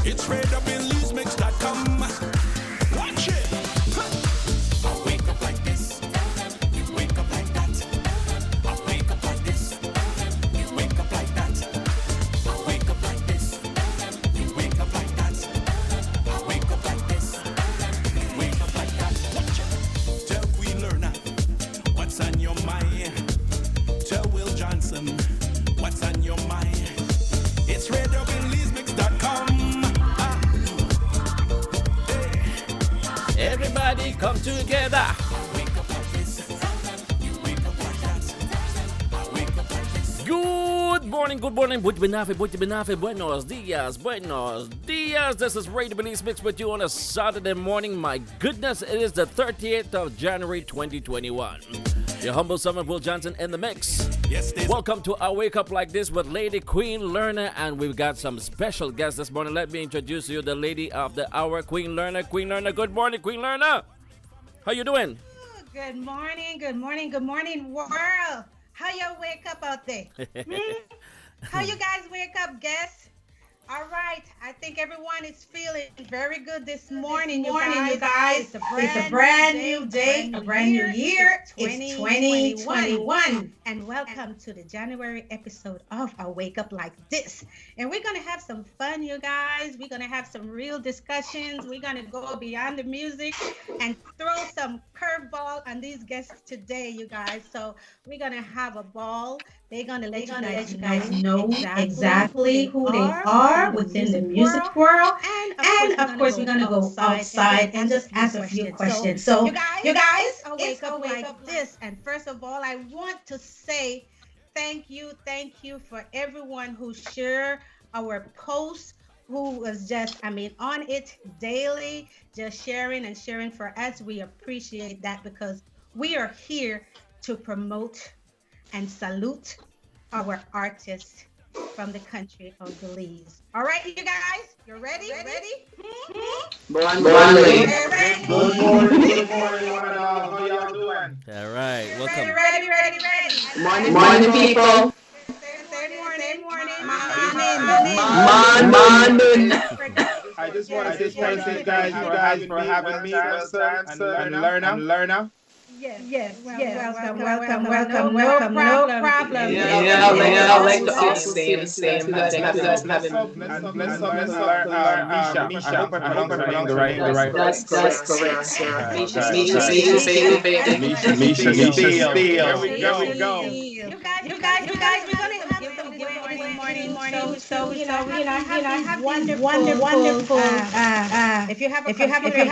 It's RadioBillsMix.com. Watch it. I wake up like this. You wake up like that. I wake up like this. You wake up like that. I wake up like this. You wake up like that. I wake up like this. You wake up like that. Watch it. Tell Queen Learner what's on your mind. Tell Will Johnson what's on your mind. It's RadioBillsMix.com. Everybody come together. Good morning, buenos dias. This is Radio Belize Mix with you on a Saturday morning. My goodness, it is the 30th of January 2021. Your humble servant Will Johnson in the mix. Welcome to our Wake Up Like This with Lady Queen Learner, and we've got some special guests this morning. Let me introduce you the lady of the hour, Queen Learner. Queen Learner, good morning, Queen Learner. How you doing? Good morning, world. How y'all wake up out there? How you guys wake up, guests? All right, I think everyone is feeling very good this morning, you guys. It's a brand new day, a brand new year. It's 2021. And welcome to the January episode of A Wake Up Like This. And we're going to have some fun, you guys. We're going to have some real discussions. We're going to go beyond the music and throw some curveball on these guests today, you guys. So we're going to have a ball. They're going to let you guys know exactly who they are within the music world. And of course, we're going to go outside and just ask a few questions. So, you guys, wake up like this. And first of all, I want to say thank you for everyone who shared our posts, who was just, on it daily, just sharing for us. We appreciate that because we are here to promote and salute our artists from the country of Belize. All right, you guys, you ready? Good morning, how y'all doing? All right, welcome. Ready. Morning, people. Morning. I just want to say guys for having me, and learner. Yes. Welcome. No problem. Yeah, I like to also say the same. Let's learn Misha. I hope I'm pronouncing the right. That's correct, sir. Misha Steele. There we go. You guys, we're gonna have some good morning. So I have wonderful. If you have a computer,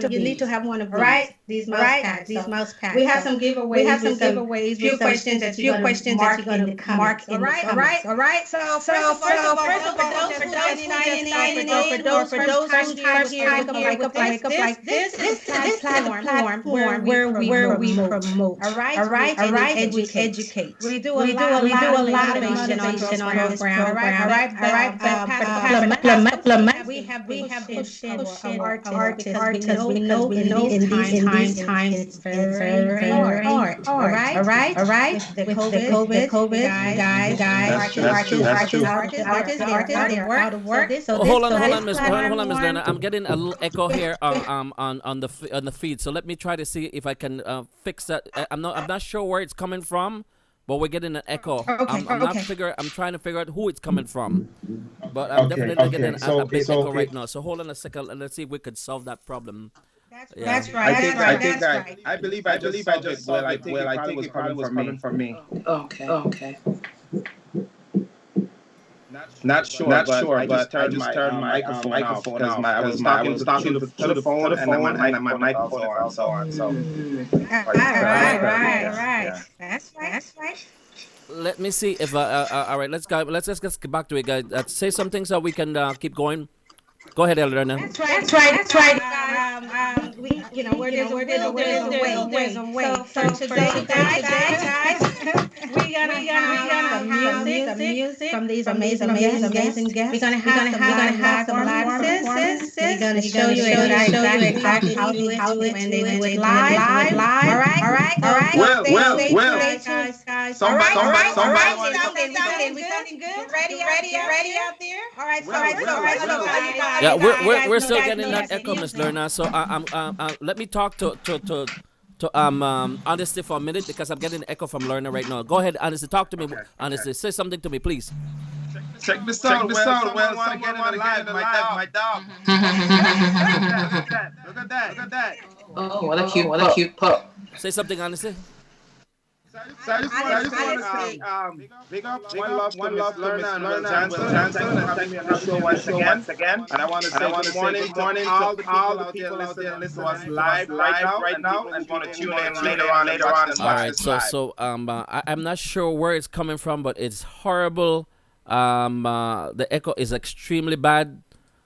you need to have one of these. Right? These mouse pads. We have some giveaways. Few questions that you're going to mark in the comments. All right. So first of all, for those who are here, wake up like this is a platform where we promote. All right. And we educate. We do a lot of innovation on our program. All right. We have pushed our artists because we know in these times it's very hard. All right. With the COVID, artists, they're out of work. Hold on, Miss Lerner. I'm getting a little echo here on the feed. So let me try to see if I can fix that. I'm not sure where it's coming from, but we're getting an echo. I'm trying to figure out who it's coming from, but I'm definitely getting a big echo right now. So hold on a second and let's see if we could solve that problem. That's right. I believe I just well, I think it was coming from me. Okay. Not sure, but I just turned my microphone off because I was talking to the phone and then my microphone also on. So. All right. That's right. Let me see if all right. Let's just get back to it, guys. Say something so we can keep going. Go ahead, Lorna. That's right. That's right. Where there's a will, there's a way. So today, guys, we're gonna have some music from these amazing guests. We're gonna have some live performances. We're gonna show you exactly how to do it when they do it live. All right. Guys. Somebody. We sounding good? Ready out there? All right. Yeah, we're still getting that echo, Miss Lorna. So let me talk to Honesty for a minute because I'm getting an echo from Lorna right now. Go ahead, Honesty. Talk to me, Honesty. Say something to me, please. Check this out. Well, someone get it alive. My dog. Look at that. Oh, what a cute pup. Say something, Honesty. So I just want to say, big up, one love to Lorna and Will Johnson having me on the show once again. And I want to say good morning to all the people out there listening to us live right now, and want to tune in later on and watch this live. So I'm not sure where it's coming from, but it's horrible. The echo is extremely bad,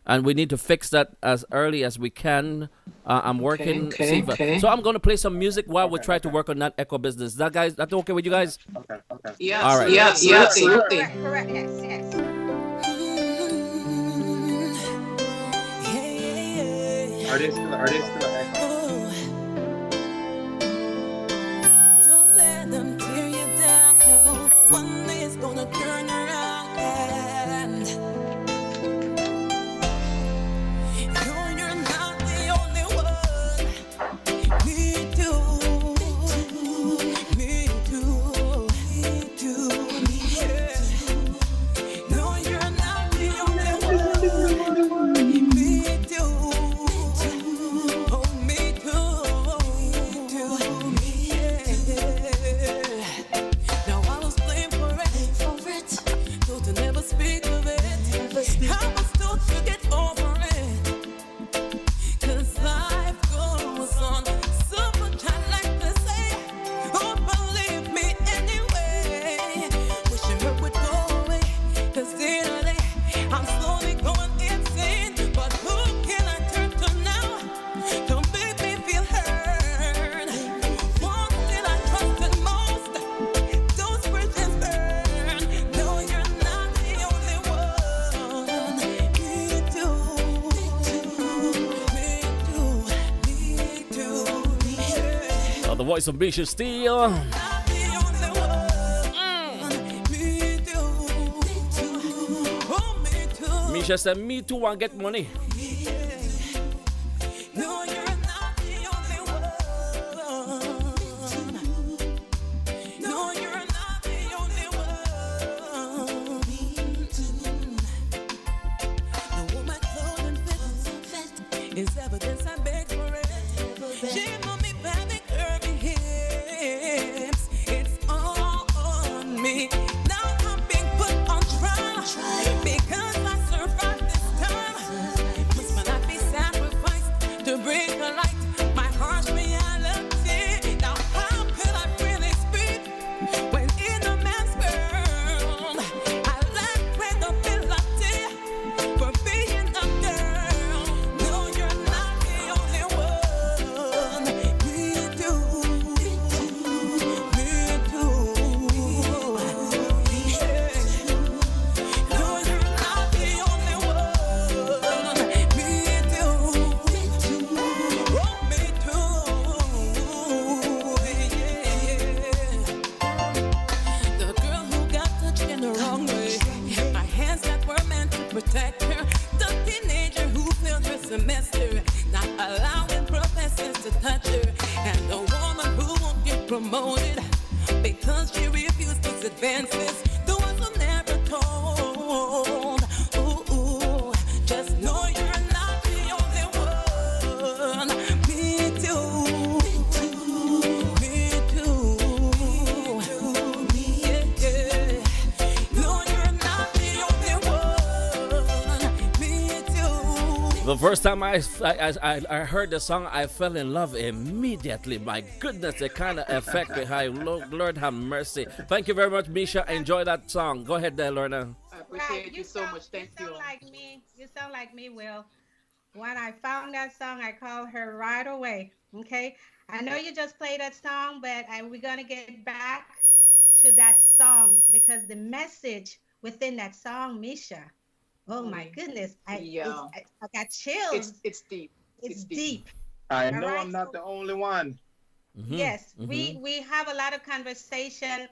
and we need to fix that as early as we can. I'm working. Okay. So I'm going to play some music while we try to work on that echo business. That okay with you guys? Okay. Yes. All right. Yes. Absolutely. Correct. Yes. Are they still echo? Don't let them tear you down. No, one day it's gonna turn around. No, you're not the only one. Me too. Yeah. No, you're not the only one. Me too. Oh, me too. Yeah. Now I was playing for it. Told to never speak of it. I was told to get over it. 'Cause life goes on. So much I like to say. Oh, believe me anyway. Wishing it would go away. 'Cause daily I'm slowly going insane. But who can I turn to now? Don't make me feel hurt. One thing I trusted most. Those bridges burn. No, you're not the only one. Me too. Yeah. The voice of Misha Steele. Not the only one. Me too. Oh, me too. Misha said, me too want get money. No, you're not the only one. No, you're not the only one. The woman clothing fit is evidence I begged for it. She put me back the curvy hips. It's all on me. Now I'm being put on trial because I survived this time. Must not be sacrificed to bring to light my harsh reality. Now how could I really speak when in a man's world I lack credibility for being a girl? No, you're not the only one. Me too. Yeah. No, you're not the only one. Me too. Oh, me too. Yeah. The girl who got touched in the wrong way. My hands that were meant to protect her. The teenager who failed her semester. Not allowing professors to touch her. And the woman who won't get promoted because she refused those advances. The ones who never told. Ooh, just know you're not the only one. Me too. Yeah. No, you're not the only one. Me too. The first time I heard the song, I fell in love immediately. My goodness, the kind of effect behind. Lord have mercy. Thank you very much, Misha. Enjoy that song. Go ahead there, Lorna. I appreciate you so much. Thank you. You sound like me, Will. When I found that song, I called her right away. Okay. I know you just played that song, but we're going to get back to that song because the message within that song, Misha, oh my goodness, Yeah. I got chills. It's deep. It's deep. I All know right. I'm not the only one. Yes, we have a lot of conversation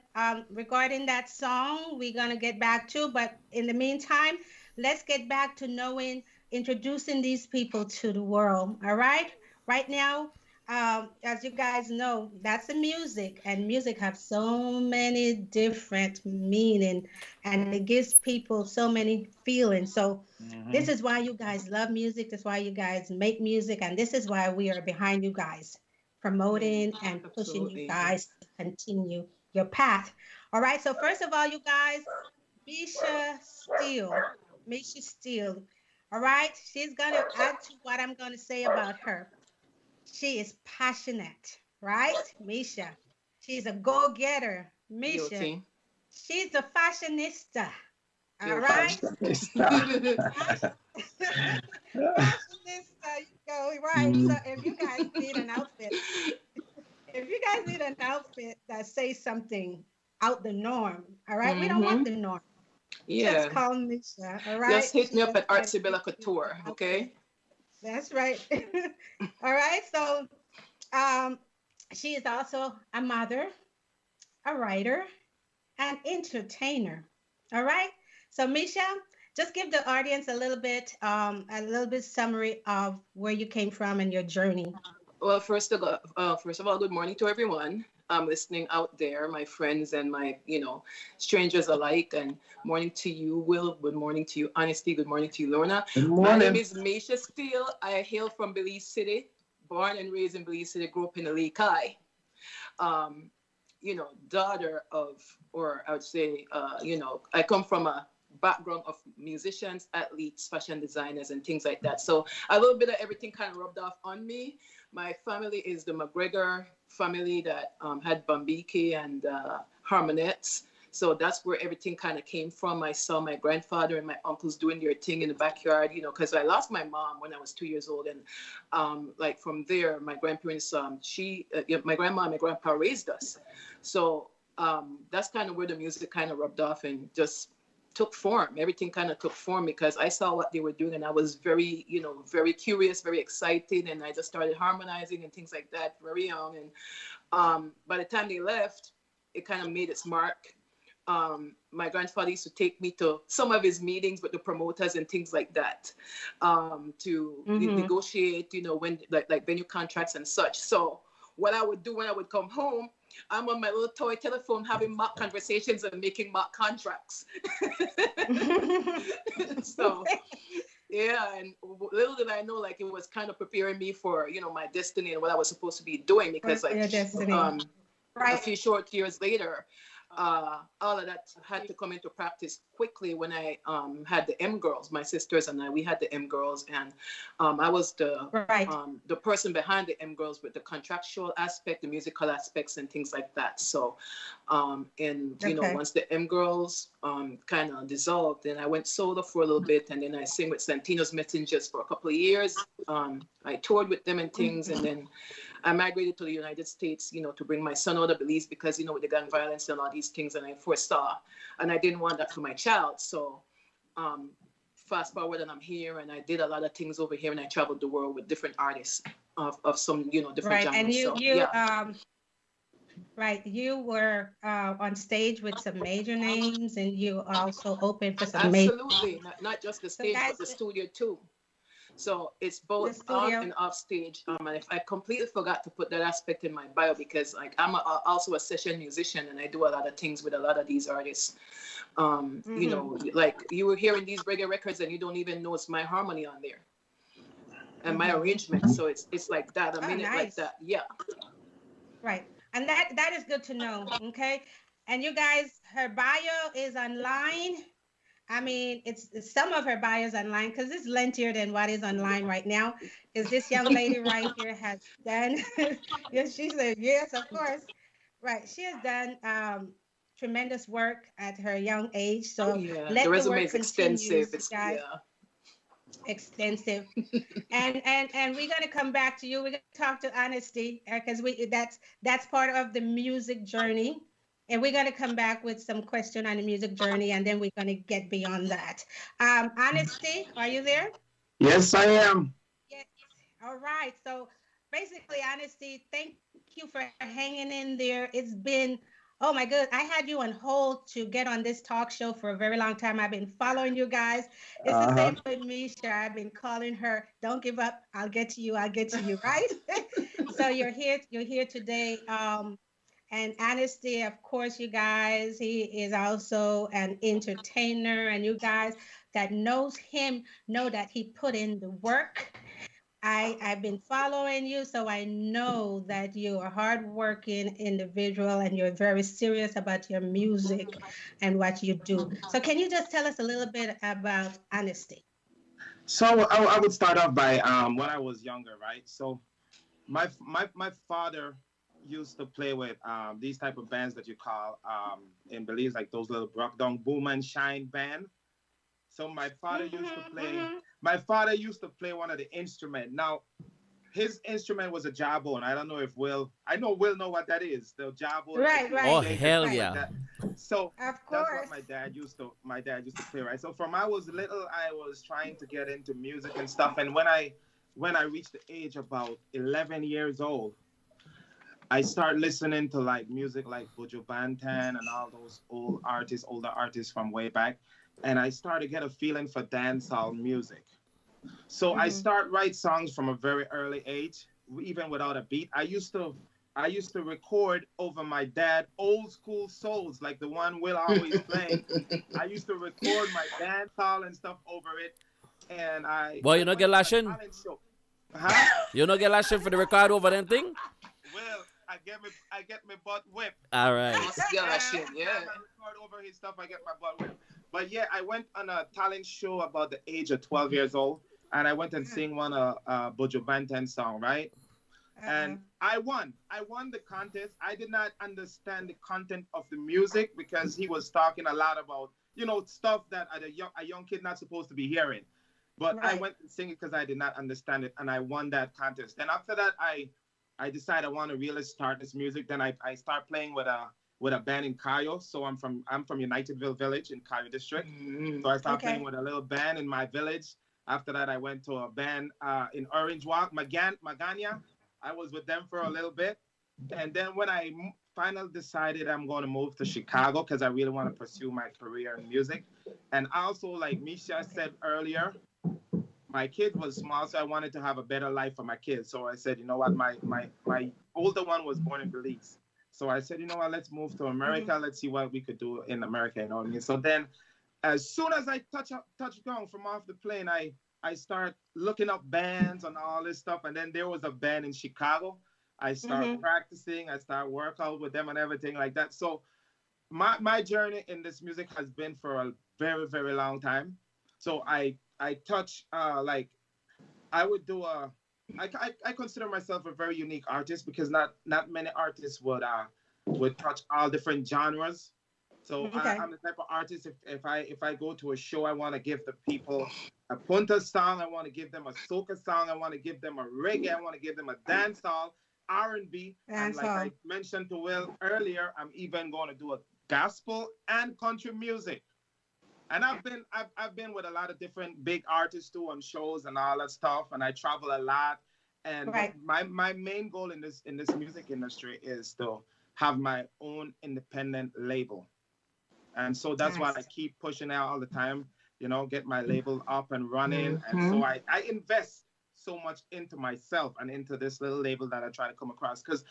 regarding that song. We're gonna get back to, but in the meantime, let's get back to introducing these people to the world. All right, right now, as you guys know, that's the music, and music have so many different meaning, and it gives people so many feelings. So this is why you guys love music. That's why you guys make music, and this is why we are behind you guys promoting and pushing you Absolutely. guys to continue your path. All right. So first of all, you guys, Misha Steele. Misha Steele. All right. She's gonna add to what I'm gonna say about her. She is passionate, right? Misha. She's a go-getter. Misha. Guilty. She's a fashionista. All Guilty. right. Fashionista, you go right. So if you guys need an outfit, that says something out the norm, all right, we don't want the norm. Yeah. Just call Misha, all right. Just hit me up at Artsibella Couture, okay? That's right. All right. So, she is also a mother, a writer, an entertainer. All right. So, Misha, just give the audience a little bit summary of where you came from and your journey. Well, first of all, good morning to everyone listening out there, my friends and my, strangers alike. And morning to you, Will. Good morning to you, Honesty. Good morning to you, Lorna. Good My morning. name is Misha Steele. I hail from Belize City, born and raised in Belize City, grew up in the Lake High. Daughter of, or I would say, I come from a background of musicians, athletes, fashion designers, and things like that. So a little bit of everything kind of rubbed off on me. My family is the McGregor family that had Bambiki and Harmonettes. So that's where everything kind of came from. I saw my grandfather and my uncles doing their thing in the backyard, because I lost my mom when I was 2 years old. And from there, my grandparents, my grandma and my grandpa raised us. So that's kind of where the music kind of rubbed off and just took form. Everything kind of took form because I saw what they were doing and I was very, very curious, very excited. And I just started harmonizing and things like that very young. And by the time they left, it kind of made its mark. My grandfather used to take me to some of his meetings with the promoters and things like that to negotiate, when like venue contracts and such. So what I would do when I would come home, I'm on my little toy telephone having mock conversations and making mock contracts. So, yeah, and little did I know, like, it was kind of preparing me for, my destiny and what I was supposed to be doing because, like, a few short years later, all of that had to come into practice quickly when I had the M Girls. My sisters and I, we had the M Girls, and I was the person behind the M Girls with the contractual aspect, the musical aspects, and things like that. So, once the M Girls kind of dissolved, then I went solo for a little bit, and then I sang with Santino's Messengers for a couple of years. I toured with them and things, and then I migrated to the United States, to bring my son out of Belize because, with the gun violence and all these things, and I foresaw, and I didn't want that for my child. So fast forward, and I'm here, and I did a lot of things over here, and I traveled the world with different artists of some, different genres. And you, so, yeah. You were on stage with some major names, and you also opened for some Absolutely, not just the stage, but the studio too. So it's both on and off stage. And if I completely forgot to put that aspect in my bio because I'm also a session musician and I do a lot of things with a lot of these artists. Like you were hearing these reggae records and you don't even know it's my harmony on there and my arrangement. So it's like that, a minute like that. Yeah. Right. And that is good to know. Okay. And you guys, her bio is online. I mean, it's some of her bios online because it's lengthier than what is online right now. Because this young lady right here has done, yes, she said, yes, of course. Right. She has done tremendous work at her young age. So the resume is extensive. extensive. And we're gonna come back to you. We're gonna talk to Honesty because we that's part of the music journey. And we're gonna come back with some question on the music journey, and then we're gonna get beyond that. Honesty, are you there? Yes, I am. Yes. All right. So basically, Honesty, thank you for hanging in there. It's been, oh my good. I had you on hold to get on this talk show for a very long time. I've been following you guys. It's the Uh-huh. same with Misha. I've been calling her. Don't give up. I'll get to you. I'll get to you. Right. So you're here. You're here today. And Honesty, of course, you guys, he is also an entertainer, and you guys that knows him know that he put in the work. I've been following you, so I know that you're a hardworking individual and you're very serious about your music and what you do. So can you just tell us a little bit about Honesty? So I would start off by when I was younger, right? So my father used to play with these type of bands that you call in Belize, like those little Brockdown Boom and Shine band. So my father used to play. My father used to play one of the instrument. Now, his instrument was a jawbone. I don't know if Will. I know Will know what that is. The jawbone. Right, right. Oh, Like hell that. yeah. So Of that's course. what my dad used to. My dad used to play, right? So from I was little, I was trying to get into music and stuff. And when I reached the age about 11 years old, I start listening to like music like Buju Banton and all those older artists from way back, and I started to get a feeling for dancehall music. So I start write songs from a very early age, even without a beat. I used to record over my dad old school souls, like the one Will always playing. I used to record my dancehall and stuff over it, and I. Boy, you not get went to a lashing? talent show. Huh? You not get lashing for the record over them thing? Well, I get my butt whipped. All right. Yeah, shit, yeah. I record over his stuff, I get my butt whipped. But yeah, I went on a talent show about the age of 12 years old, and I went and sing one Buju Banton song, right? And I won. I won the contest. I did not understand the content of the music because he was talking a lot about, stuff that a young kid not supposed to be hearing. But I Right. went and sing it because I did not understand it, and I won that contest. And after that, I decided I want to really start this music. Then I start playing with a band in Cayo. So I'm from Unitedville Village in Cayo District. So I started playing with a little band in my village. After that, I went to a band in Orange Walk, Magania. I was with them for a little bit. And then when I finally decided I'm going to move to Chicago because I really want to pursue my career in music. And also, like Misha said earlier, my kid was small, so I wanted to have a better life for my kids. So I said, you know what, my older one was born in Belize. So I said, you know what, let's move to America. Let's see what we could do in America, you know what I mean? So then as soon as I touch down from off the plane, I start looking up bands and all this stuff. And then there was a band in Chicago. I start practicing, I start workout with them and everything like that. So my journey in this music has been for a very, very long time. So I touch like I would do I consider myself a very unique artist because not many artists would touch all different genres. So I'm the type of artist if I go to a show, I want to give the people a punta song, I want to give them a soca song, I want to give them a reggae, I want to give them a dancehall, R&B, and like I mentioned to Will earlier, I'm even going to do a gospel and country music. And I've been with a lot of different big artists too on shows and all that stuff, and I travel a lot. And my main goal in this music industry is to have my own independent label. And so that's why I keep pushing out all the time, get my label up and running. And so I invest so much into myself and into this little label that I try to come across. Because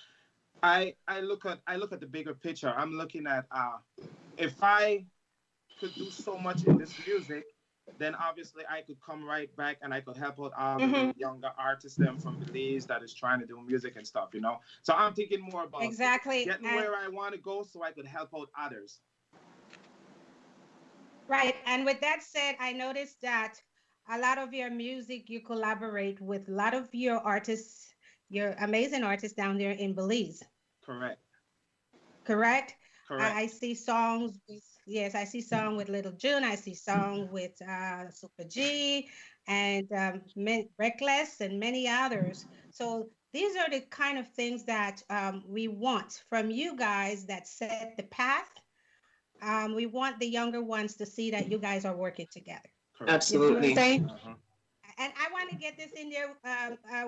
I look at the bigger picture. I'm looking at if I could do so much in this music, then obviously I could come right back and I could help out all the younger artists them from Belize that is trying to do music and stuff, So I'm thinking more about getting where I want to go so I could help out others. Right. And with that said, I noticed that a lot of your music, you collaborate with a lot of your artists, your amazing artists down there in Belize. Correct. Correct? Correct. I see songs with, I see song with Little June. I see song with Super G. and Reckless and many others. So these are the kind of things that we want from you guys that set the path. We want the younger ones to see that you guys are working together. Correct. Absolutely. You see what I'm saying? Uh-huh. And I want to get this in there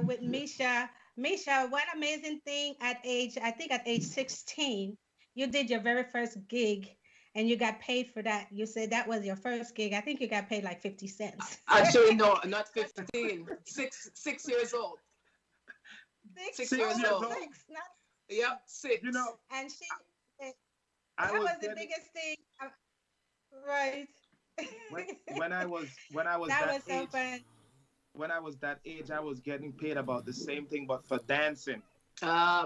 with Misha. Misha, what amazing thing I think at age 16, you did your very first gig and you got paid for that. You said that was your first gig. I think you got paid like 50 cents. Actually, no, not 15. 6 years old. 6 years old. Yep, 6. You know, And she, I that was the getting- biggest thing. Right. when I was that that was so age, fun. when I was that age, I was getting paid about the same thing, but for dancing.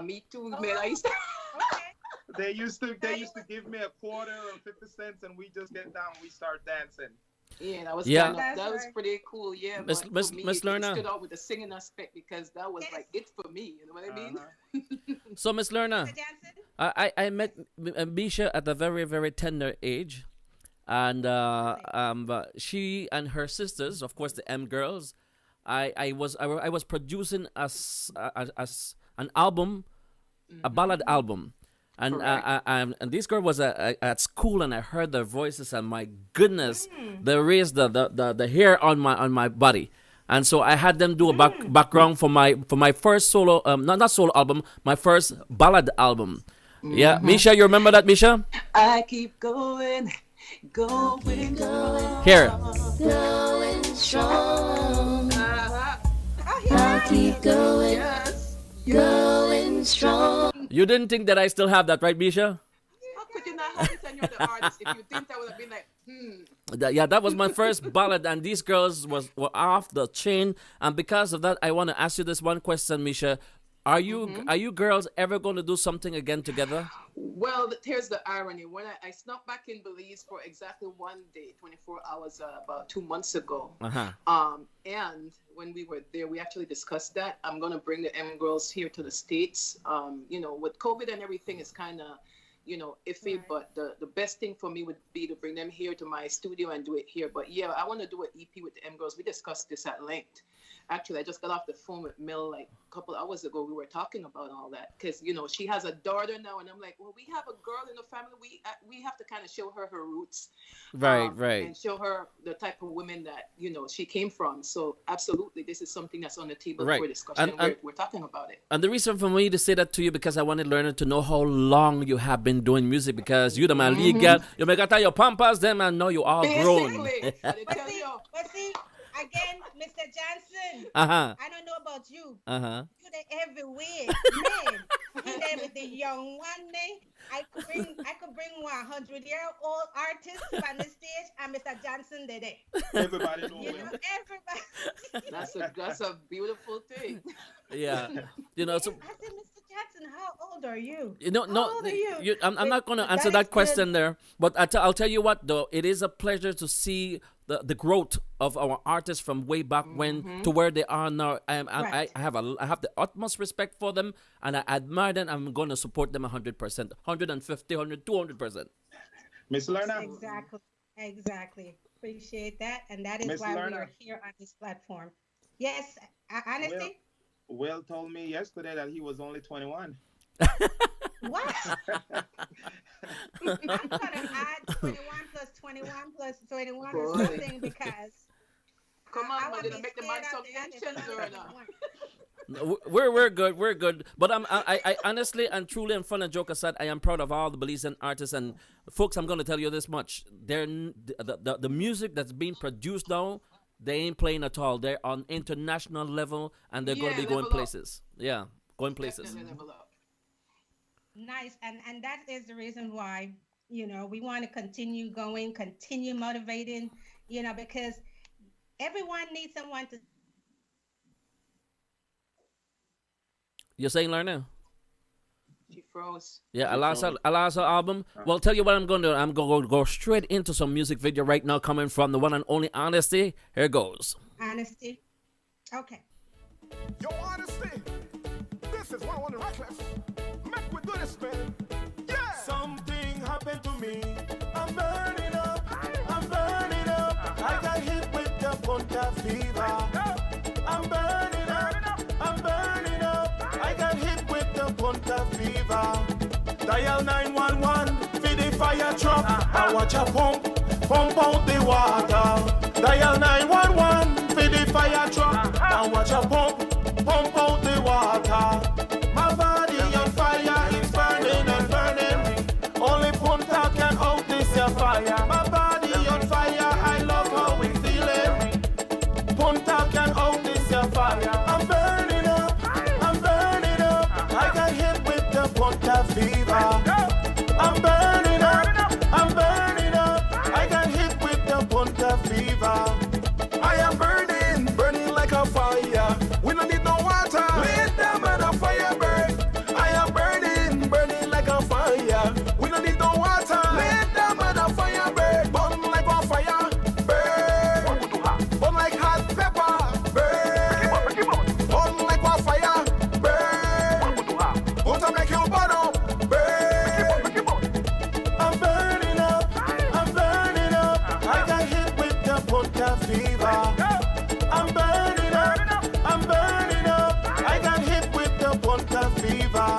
Me too, man. I used to. Okay. They used to give me a quarter or 50 cents, and we just get down, we start dancing. Yeah, that was Yeah. kind of, that was That's right. pretty cool. Yeah, Miss- but Miss- for me, Miss it Lerna. stood out with the singing aspect because that was Yes. like it for me. You know what I mean? Uh-huh. So, Miss Lerna, Mr. Johnson? I met Misha at a very, very tender age. And she and her sisters, of course, the M girls, I was producing as an album, a ballad album, and Correct. and this girl was at school, and I heard their voices, and my goodness, there is the hair on my body, and so I had them do a background for my first solo not solo album, my first ballad album. Yeah, Misha, you remember that, Misha? I keep going. Here. Going strong. Oh, I'll yeah. keep going, Yes. going strong. You didn't think that I still have that, right, Misha? How could you not have it and you're the artist? If you think that would have been like, Yeah, that was my first ballad, and these girls were off the chain. And because of that, I want to ask you this one question, Misha. Are you girls ever going to do something again together? Well, here's the irony. When I snuck back in Belize for exactly one day, 24 hours, about 2 months ago. Uh-huh. And when we were there, we actually discussed that. I'm going to bring the M girls here to the States. You know, with COVID and everything, it's kind of, you know, iffy, Right. but the best thing for me would be to bring them here to my studio and do it here. But yeah, I want to do an EP with the M girls. We discussed this at length. Actually, I just got off the phone with Mel like a couple hours ago. We were talking about all that because, you know, she has a daughter now. And I'm like, well, we have a girl in the family. We have to kind of show her roots. Right, And right. show her the type of women that, you know, she came from. So absolutely, this is something that's on the table Right. for discussion. And- And we're talking about it. And the reason for me to say that to you because I wanted Lerner to know how long you have been doing music because you the man lead girl. You make your pampas them and know you all grown. Basically, I did But tell see, you. but see, again, Mr. Johnson, Uh-huh. I don't know about you. Uh-huh. You there everywhere, man. You there with the young one, man. I could bring 100-year-old artist on the stage, and Mr. Johnson did it. Everybody know You him. know, everybody. That's a beautiful thing. Yeah. You know, so I said, Mr. Johnson, how old are you? you know, no, How old are you? I'm not going to That answer is that good. question there, but I'll tell you what, though, it is a pleasure to see the growth of our artists from way back when to where they are now. Right. I have the utmost respect for them, and I admire them. I'm going to support them 100%, 150, 100, 200%. Miss Lerna, Exactly. Appreciate that, and that is Miss why we Lerna. are here on this platform. Yes, honesty. Will told me yesterday that he was only 21. What? I'm gonna add 21 plus 21 plus 21 or Boy. something because Come I on, man, wanna did I be make the scared man some of the youngest mentions or one. not? No, we're good. But I honestly and truly, and fun and joke aside, I am proud of all the Belizean artists and folks. I'm going to tell you this much: the music that's being produced now, they ain't playing at all. They're on international level, and they're going to Yeah, be going level up. places. Yeah, going places. Definitely level up. Nice, and that is the reason why we want to continue going, continue motivating, because everyone needs someone to. You're saying, Larna? She froze. Yeah, Alasa album. Well, tell you what I'm going to do. I'm going to go straight into some music video right now coming from the one and only Honesty. Here goes. Honesty. Okay. Yo, honesty. This is one the reckless. Make we do this, man. Yeah. Something happened to me. I'm burning up. I'm burning up. I got hit with the Ponta fever. Dial 911 for the fire truck. I watch a pump out the water. Dial 911 for the fire truck. I watch a pump out the water. My body on fire, it's burning and burning. Only Punta can out this your fire. My body on fire, I love how we feeling. Punta can out this your fire. I'm burning up, I'm burning up. I got hit with the Punta fever. I'm burning up, I'm burning up. I got hit with the Punta fever. I am burning like a fire. We don't need no water. Let them on a fire burn. I am burning like a fire. We don't need no water. Let them on a fire burn. Burn like a fire. Burn. Burn like hot pepper. Burn. Burn like a fire. Burn. Put them like your bottle. Burn. I'm burning up. I'm burning up. I got hit with the Punta fever. I'm burning up. I'm burning up. I got hit with the Punta fever.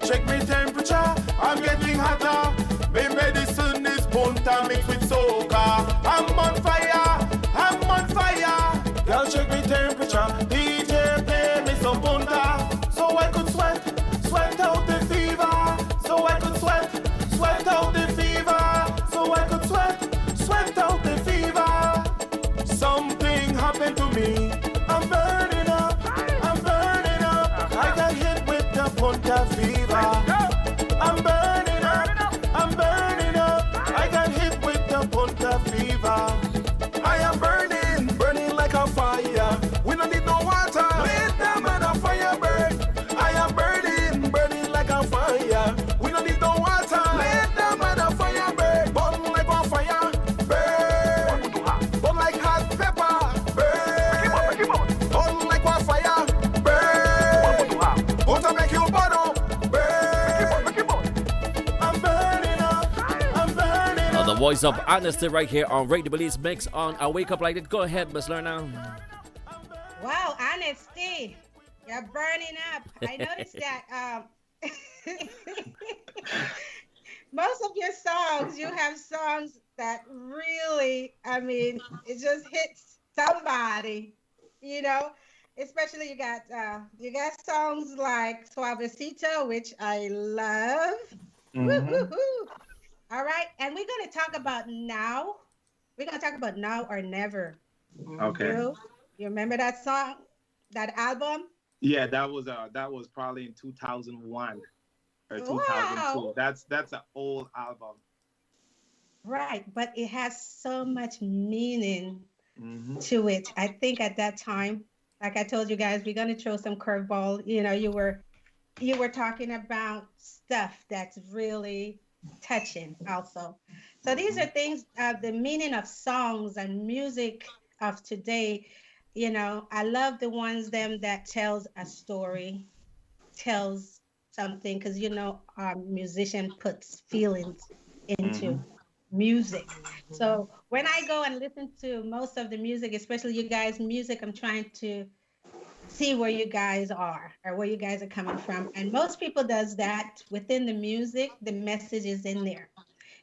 Check me temperature. I'm getting hotter. My medicine is Punta mixed with soca. I'm on fire. I'm on fire. Girl, check me temperature. DJ play me some Punta, so I could sweat out the fever. So I could sweat out the fever. So I could sweat out the fever. Something happened to me. I'm burning up. I'm burning up. I got hit with the Punta fever. I'm burning up. I'm burning up. I got hit with the Punta fever. I am burning like a fire. We don't need no water. Let them on a fire burn. I am burning like a fire. We don't need no water. Let them on a fire burn. Burn like a fire. Burn. Burn like hot pepper. Burn. Burn like a fire. Burn. Put up like your bottle. Burn. I'm burning up. I'm burning Now, up. the voice of honesty right here on Radio Belize Mix on I Wake Up Like That. Go ahead, Miss Lerna. Wow, honesty. You're burning up. I noticed that most of your songs, you have songs that really, I mean, it just hits somebody, you know. Especially you got songs like Suavecito, which I love. Woo-hoo-hoo. All right, and we're gonna talk about now. We're gonna talk about Now or Never. Okay. You remember that song, that album? Yeah, that was probably in 2001 or 2002. Wow. That's an old album. Right, but it has so much meaning Mm-hmm. to it. I think at that time, like I told you guys, we're gonna throw some curveball. You know, you were talking about stuff that's really touching also. So these are things, the meaning of songs and music of today. You know, I love the ones that tells a story, tells something, because you know our musician puts feelings into music. So when I go and listen to most of the music, especially you guys' music, I'm trying to see where you guys are or where you guys are coming from. And most people does that within the music, the message is in there.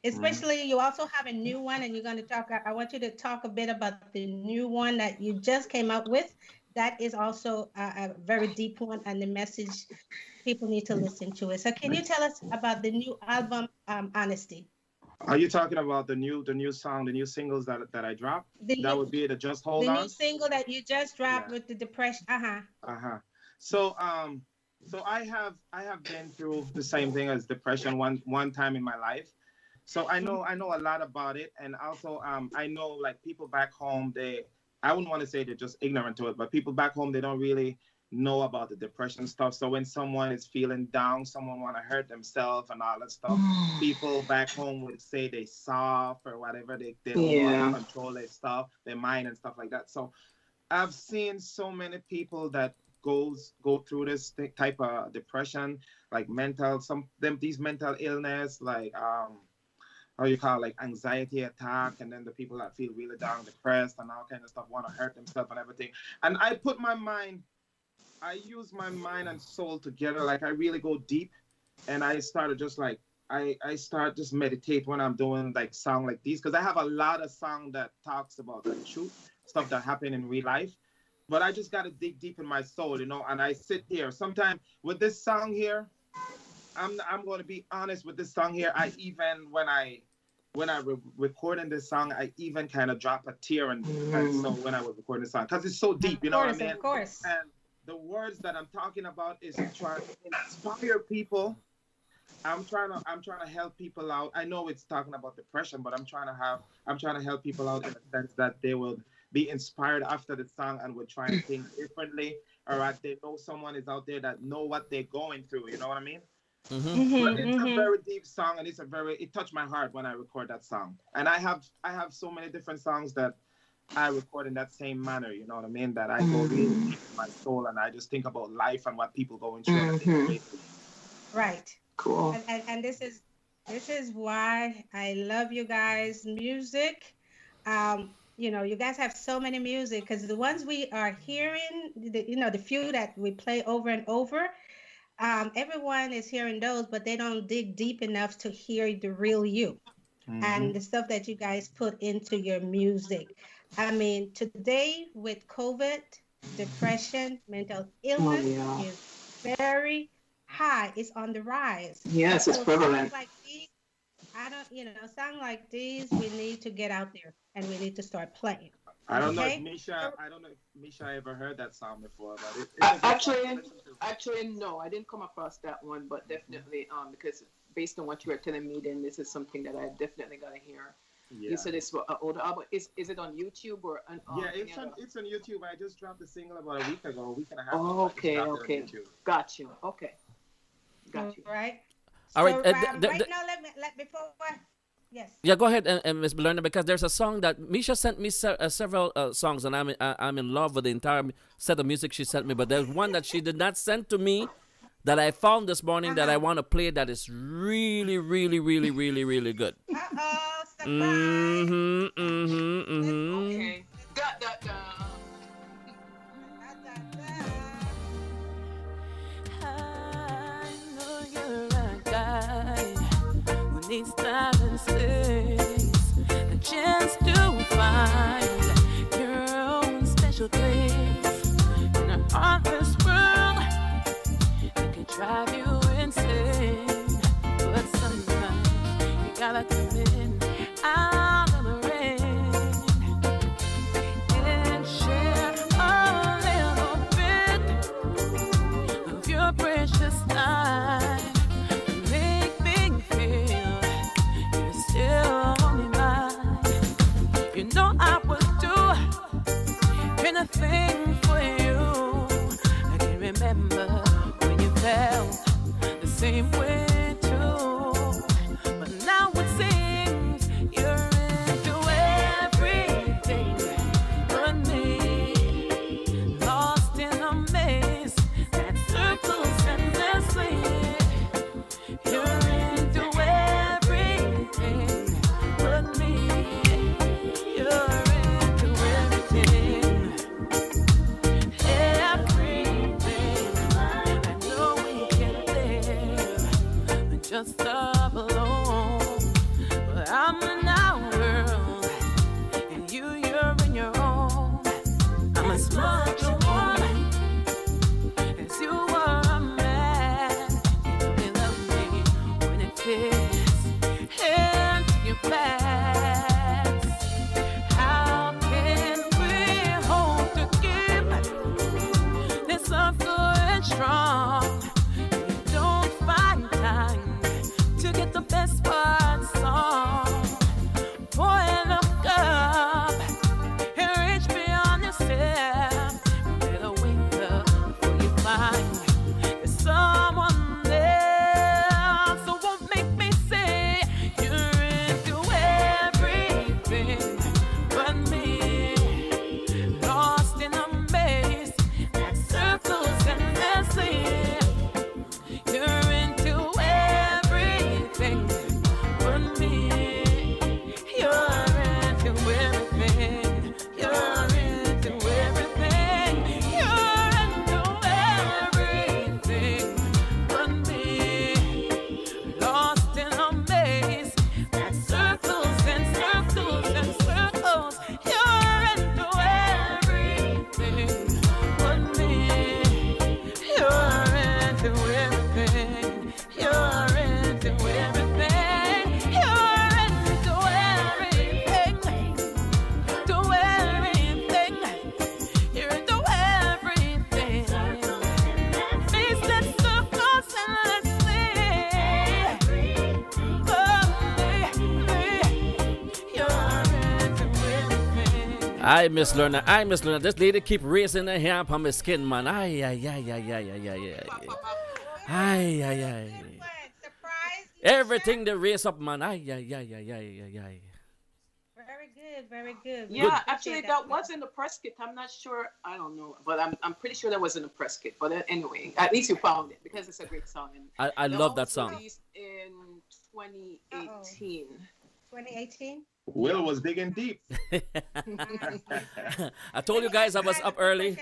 Especially you also have a new one, and you're going to talk, I want you to talk a bit about the new one that you just came out with. That is also a very deep one, and the message, people need to listen to it. So can you tell us about the new album, Honesty? Are you talking about the new song, the new singles that I dropped? That would be the Just Hold The On. new single that you just dropped Yeah. with the depression. So so I have been through the same thing as depression one time in my life. So I know a lot about it, and also I know like people back home, I wouldn't want to say they're just ignorant to it, but people back home, they don't really know about the depression stuff. So when someone is feeling down, someone want to hurt themselves and all that stuff, people back home would say they soft or whatever. They don't want to control their stuff, their mind and stuff like that. So I've seen so many people that go through this type of depression, like these mental illness, like how you call it, like anxiety attack, and then the people that feel really down, depressed, and all kind of stuff, want to hurt themselves and everything. And I use my mind and soul together. Like I really go deep and I started just like I start just meditate when I'm doing like song like these, because I have a lot of song that talks about the truth, stuff that happened in real life. But I just gotta dig deep in my soul, you know, and I sit here. Sometimes with this song here, I'm gonna be honest with this song here. I even when I recording this song, I even kind of drop a tear and so when I was recording the song, because it's so deep, you know what I mean? Of course. And the words that I'm talking about is trying to inspire people. I'm trying to help people out. I know it's talking about depression, but I'm trying to help people out in the sense that they will be inspired after the song and will try and think differently. All right, they know someone is out there that know what they're going through. You know what I mean? But it's a very deep song, and it touched my heart when I record that song. And I have so many different songs that I record in that same manner. You know what I mean? That I go really deep in my soul, and I just think about life and what people going through. Right. Cool. And this is why I love you guys' music. You know, you guys have so many music, because the ones we are hearing, the few that we play over and over, everyone is hearing those, but they don't dig deep enough to hear the real you and the stuff that you guys put into your music. I mean, today with COVID, depression, mental illness is very high. It's on the rise. Yes, it's prevalent. Like these, songs like these, we need to get out there and we need to start playing. I don't know if Misha ever heard that song before, but actually no, I didn't come across that one, but definitely because based on what you were telling me, then this is something that I definitely gotta hear. Yeah. You said it's an older album. Is it on YouTube or on? Yeah, it's on YouTube. I just dropped the single about a week and a half. Oh, okay. Got you. Okay. Got you. All right. All right. So, right now, before. Yes. Yeah, go ahead, and Ms. Belerna, because there's a song that Misha sent me several songs, and I'm in love with the entire set of music she sent me. But there's one that she did not send to me that I found this morning that I want to play that is really, really, really, really, really good. Uh-oh, surprise. Okay. Da. I know you're a guy who needs time and space, a chance to find your own special place in a heartless world that can drive you insane. But sometimes you gotta come in out of the rain and share a little bit of your precious time. Make me feel you're still only mine. You know I would do anything for you. I can remember when you felt the same way too. But now it seems you're into everything but me. Lost in a maze that circles endlessly. You're into everything but me. You're into everything. Everything. I know we can live just up alone. But I'm in our world, and you're in your own. I'm as much a woman as you are a man. You really love me when it fits into your past. How can we hope to keep this love going strong? You don't find time to get the best part song. Pour in a cup and reach beyond yourself. Miss Lerner. I Miss Lerner. This lady keep raising her hair upon my skin, man. Ay, ay, ay, ay, ay, ay, ay, ay. Ay, ay, ay. Surprise. Everything they raise up, man. Ay, ay, ay, ay, ay, ay, ay. Very good. Very good. Yeah, actually, that was in the press kit. I'm not sure. I don't know, but I'm pretty sure that was in the press kit. But anyway, at least you found it because it's a great song. And I love that song. Released in 2018. 2018. Will was digging deep. I told you guys I was up early.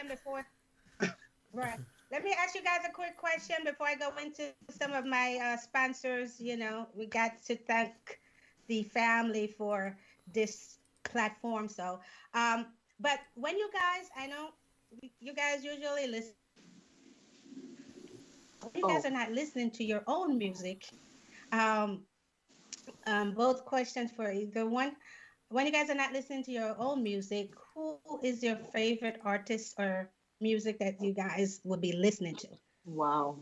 Right. Let me ask you guys a quick question before I go into some of my sponsors. You know, we got to thank the family for this platform. So, but when you guys, I know you guys usually listen. When you guys are not listening to your own music, both questions for either one. When you guys are not listening to your own music, who is your favorite artist or music that you guys will be listening to? Wow.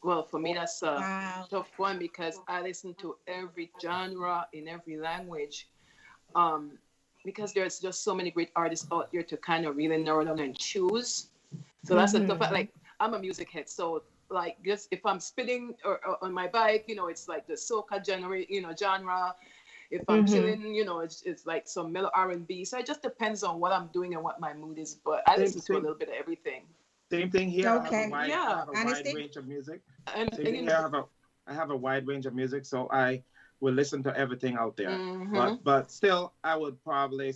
Well, for me, that's a Wow. tough one because I listen to every genre in every language. Because there's just so many great artists out there to kind of really narrow down and choose. So that's a tough, like, I'm a music head. So, like, just if I'm spinning or on my bike, you know, it's like the soca genre. If I'm chilling, you know, it's like some mellow R&B. So it just depends on what I'm doing and what my mood is. But I listen to a little bit of everything. Same thing here. Okay. I have a wide range of music. Same thing here, I have a wide range of music, so I will listen to everything out there. But still, I would probably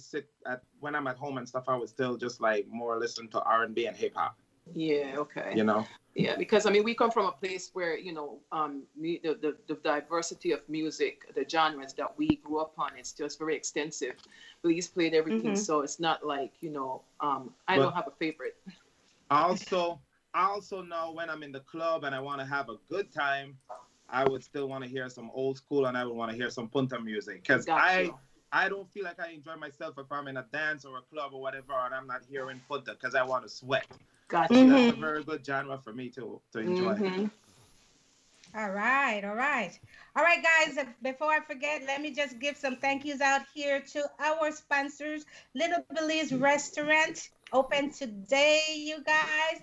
when I'm at home and stuff, I would still just like more listen to R&B and hip hop. Yeah, okay. You know? Yeah, because I mean, we come from a place where, you know, the diversity of music, the genres that we grew up on, it's just very extensive. Please played everything, so it's not like, you know, I don't have a favorite. I also know when I'm in the club and I want to have a good time, I would still want to hear some old school and I would want to hear some punta music because I don't feel like I enjoy myself if I'm in a dance or a club or whatever and I'm not hearing punta because I want to sweat. Gotcha. That's a very good genre for me to enjoy. All right, guys. Before I forget, let me just give some thank yous out here to our sponsors. Little Billy's Restaurant, open today, you guys,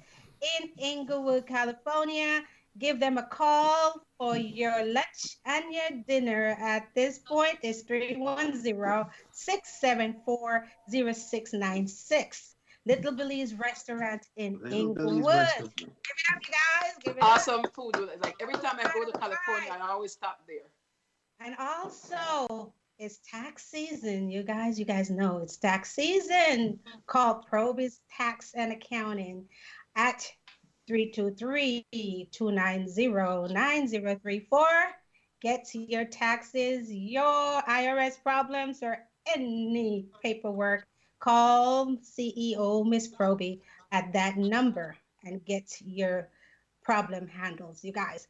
in Inglewood, California. Give them a call for your lunch and your dinner. At this point, it's 310-674-0696. Little Billy's Restaurant in Inglewood. Give it up, you guys. Give it awesome up. food. Like every time I go to California, I always stop there. And also, it's tax season, you guys. You guys know it's tax season. Call Probus Tax and Accounting at 323-290-9034. Get to your taxes, your IRS problems, or any paperwork. Call CEO Miss Proby at that number and get your problem handled, you guys.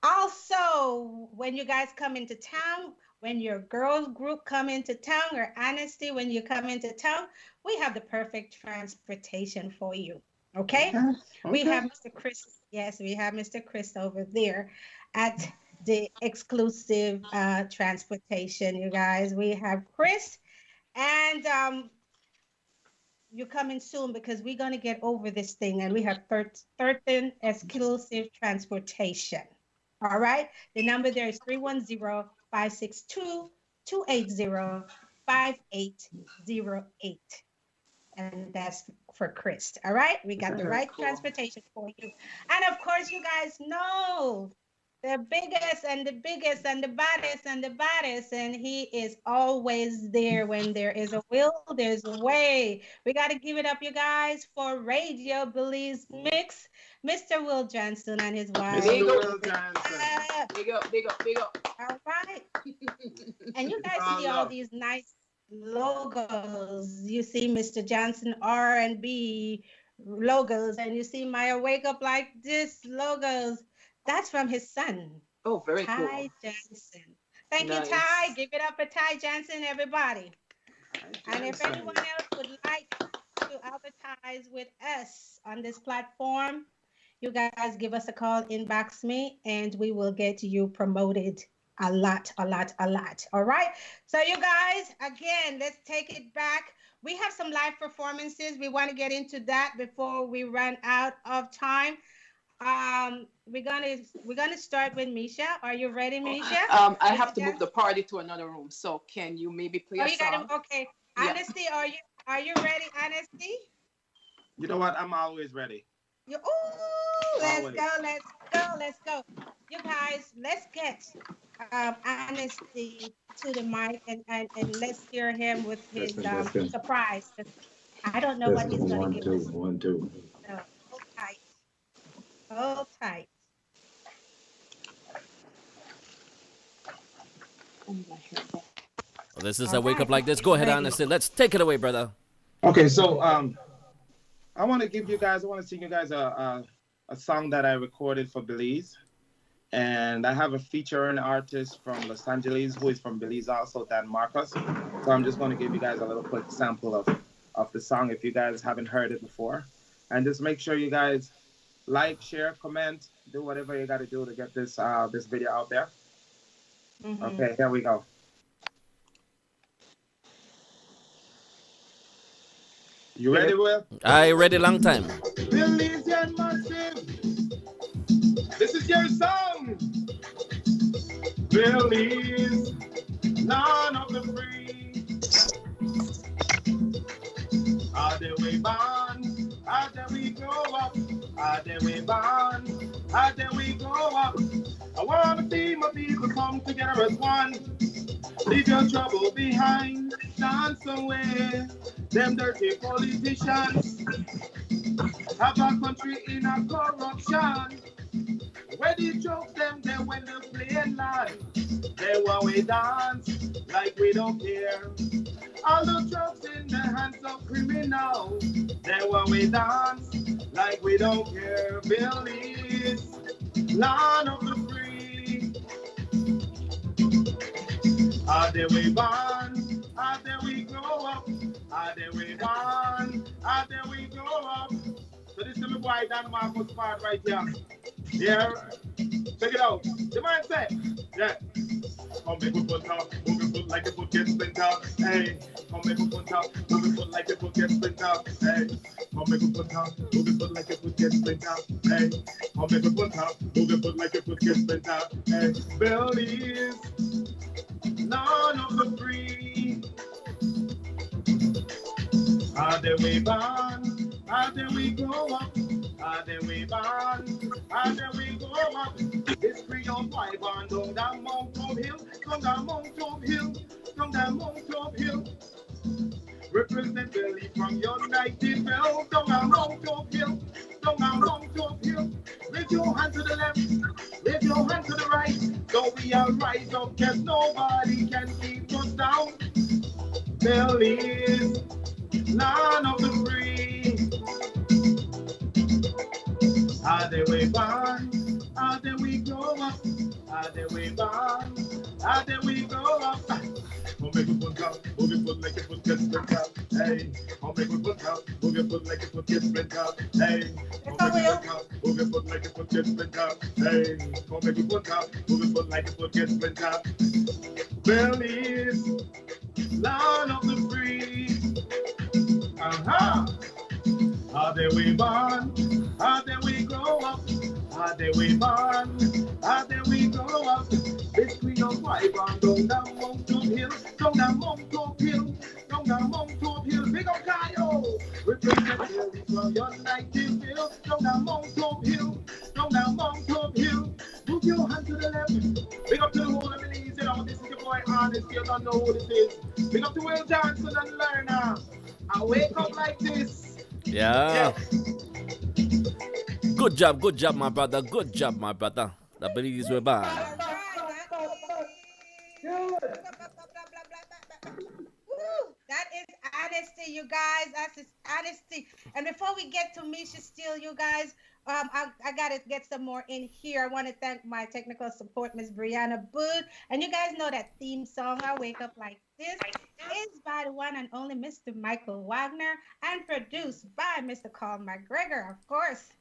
Also, when you guys come into town, when your girls group come into town, or Honesty, when you come into town, we have the perfect transportation for you. Okay? We have Mr. Chris. Yes, we have Mr. Chris over there at the exclusive transportation, you guys. We have Chris, and you're coming soon because we're going to get over this thing, and we have 13 exclusive transportation. All right? The number there is 310-562-280-5808. And that's for Chris. All right? We got the right transportation for you. And of course, you guys know the biggest and the biggest and the baddest and the baddest. And he is always there. When there is a will, there's a way. We got to give it up, you guys, for Radio Billy's Mix. Mr. Will Johnson and his wife. Mr. Will Johnson. Big up, big up, big up. All right. And you guys see all these nice logos. You see Mr. Johnson R&B logos, and you see Maya Wake Up Like This logos. That's from his son. Oh, very Ty cool. Johnson. Thank you, Ty. Give it up for Ty Johnson, everybody. And if anyone else would like to advertise with us on this platform, you guys give us a call, inbox me, and we will get you promoted a lot, a lot, a lot. All right. So you guys, again, let's take it back. We have some live performances. We want to get into that before we run out of time. We're gonna start with Misha. Are you ready, Misha? I have to move the party to another room. So can you maybe play a you song? gotta okay. Yeah. Honesty, are you ready, Honesty? You know what? I'm always ready. Let's Always. go, let's go, let's go. You guys, let's get Honesty to the mic and let's hear him with his surprise. I don't know what he's gonna give us. 1, 2. So, hold tight. Hold tight. Well, this is a All wake up right. like this. Go ahead, Ready. Honesty. Let's take it away, brother. Okay, so I want to sing you guys a song that I recorded for Belize. And I have a featuring artist from Los Angeles who is from Belize also, Dan Marcos. So I'm just going to give you guys a little quick sample of the song if you guys haven't heard it before. And just make sure you guys like, share, comment, do whatever you got to do to get this this video out there. Mhm. Okay, here we go. You ready, Will? I read a long time. Belizean Massive, this is your song. Belize, land of the free. Are they we born? Are they we grow up? Are they we born? Are they we grow up? I want to see my people come together as one. Leave your trouble behind, dance away. Them dirty politicians have our country in a corruption. Where they choke them, they when they play live. They want we dance like we don't care. All the drugs in the hands of criminals. They want we dance like we don't care. Belize, land of the free. Are they we born? Are they we grow up? Are they we born? Are they we grow up? So this is my boy Dan Marcos part right here. Yeah, check it out. The man say, yeah. Come make a foot up, move your foot like your foot gets bent up. Hey, come make a foot up, move your foot like your foot gets bent up. Hey, come make a foot up, move your foot like your foot gets bent up. Hey, come make a foot up, move your foot like your foot gets bent up. Hey, Belize, none of the free. Are they we born? Are they we grow up? Are they we born? Are they we grow up? This Creole vibe on down that Mount Top Hill, down that Mount Top Hill, down that Mount Top Hill. Represent Belize from United Bell, down that Mount Top Hill, down that Mount Top Hill. Raise your hand to the left, raise your hand to the right. So we are rise up, cause nobody can keep us down. Belize, land of the free. Are they we born? Are they we grow up? Are they we born? Are they we grow up? Come make a foot up, move your foot like your foot gets bent up. Hey, come make a foot up, move your foot like your foot gets bent up. Hey, come make a foot up, move your foot like your foot gets bent up. Hey, come make a foot up, move your foot like your foot gets bent up. Belize, land of the free. Are they we born? Are they we grow up? Are they we born? Are they we grow up? This Creole vibe on down that Mount Top Hill, down that Mount Top Hill, down that Mount Top Hill. Big up Kayo! Represent Belize from United Bill, down that Mount Top Hill, down that Mount Top Hill. Move your hand to the left. Big up to the whole of Belize, you know, this is your boy Honest, you don't know who this is. Big up to Will Johnson and Lerner. I wake up like this. Yeah. Good job, my brother. Good job, my brother. The Belize were bad. That is honesty, you guys. That is honesty. And before we get to Misha Steele, you guys, I gotta get some more in here. I want to thank my technical support, Miss Brianna Booth. And you guys know that theme song, I Wake Up Like This, is by the one and only Mr. Michael Wagner and produced by Mr. Carl McGregor, of course.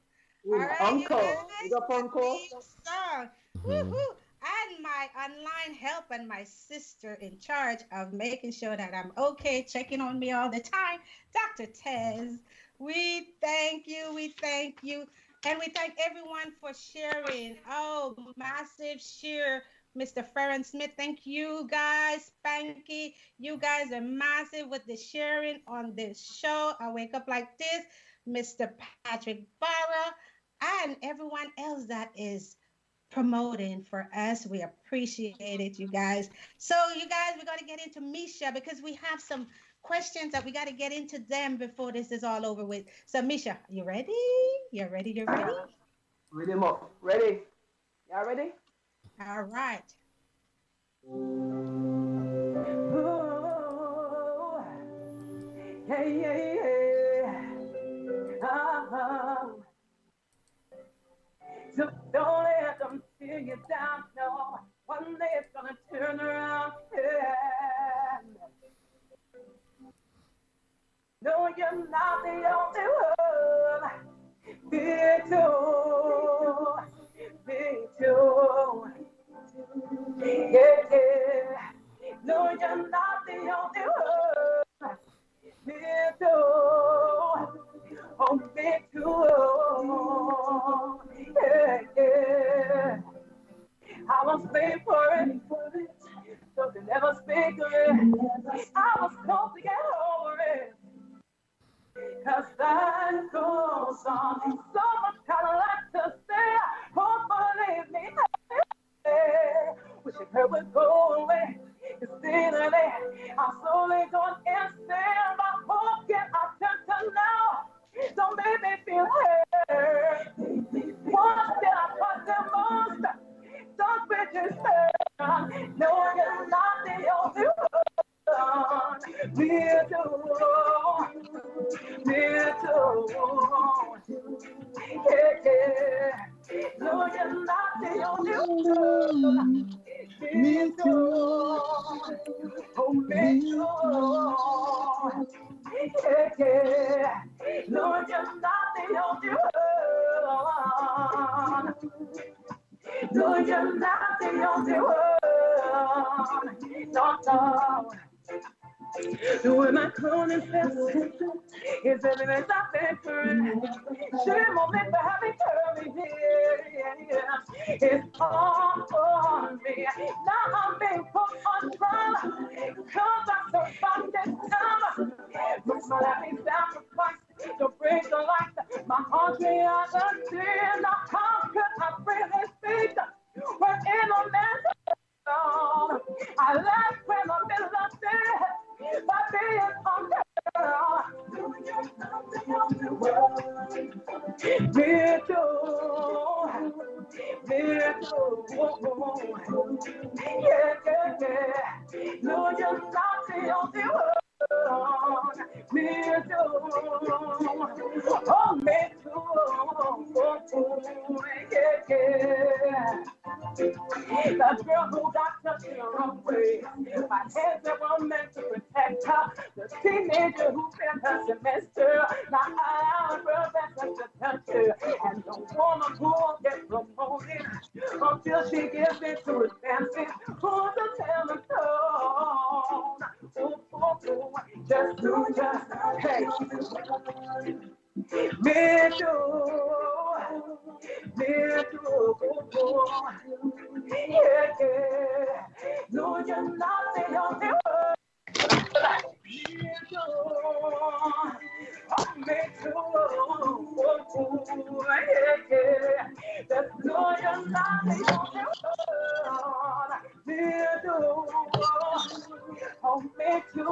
All right, Uncle. you guys, You got Uncle? theme song. Woo-hoo. And my online help and my sister in charge of making sure that I'm okay, checking on me all the time, Dr. Tez. We thank you. We thank you. And we thank everyone for sharing. Oh, massive share. Mr. Farron Smith, thank you guys. Spanky, you guys are massive with the sharing on this show. I Wake Up Like This. Mr. Patrick Barra, and everyone else that is promoting for us. We appreciate it, you guys. So, you guys, we're going to get into Misha because we have some questions that we got to get into them before this is all over with. So, Misha, you ready? You're ready? You're ready? Ready, Mo. Ready? Y'all ready? All right. Ooh, yeah, yeah, yeah. So don't let them tear you down, no. One day it's gonna turn around, yeah. No, you're not the only one. Me too, me too. Yeah, yeah. No, you're not the only one. Me too. Oh, me too. Yeah, yeah. I was paid for it, so they never speak of it. I was told to get over it, 'cause life goes on. So much I'd like to say, oh, believe me. Wish it hurt would go away. Instead of that, I'm slowly going insane. My pocket I turn to now. Don't make me feel hurt. Once did I put the most? Don't bitches hurt. No, you're not the only one. Me too. Me too. Yeah, yeah. No, you're not the only one. Me too. Oh, me too. Yeah, yeah. No, you're not the only one. No, you're not the only one. No, no. Doing my cloning fest is everything I've been through. Shame on me for having turned me here. It's all on me. Now I'm being put on trial, 'cause I survived this time. With my life is sacrificed to bring the light. My heart behind the sin. Now how could I really speak when in a man's soul? I laugh when I'm in love there. But being on girl, me too, me too, yeah, yeah, yeah. No, you're not the only one. Me too, oh, me too, yeah, yeah. The girl who got touched the wrong way. My hands that were meant to protect her. The teenager who failed her semester. Now I'm a professor to touch her. And the woman who won't get promoted until she gives it to advancing. Who's the telephone? Just do just, hey. Me too, me too, yeah, yeah. No, you're not the only one. Me too, oh, me too, yeah, yeah. That's no, you're not the only one. Me too, oh, me too,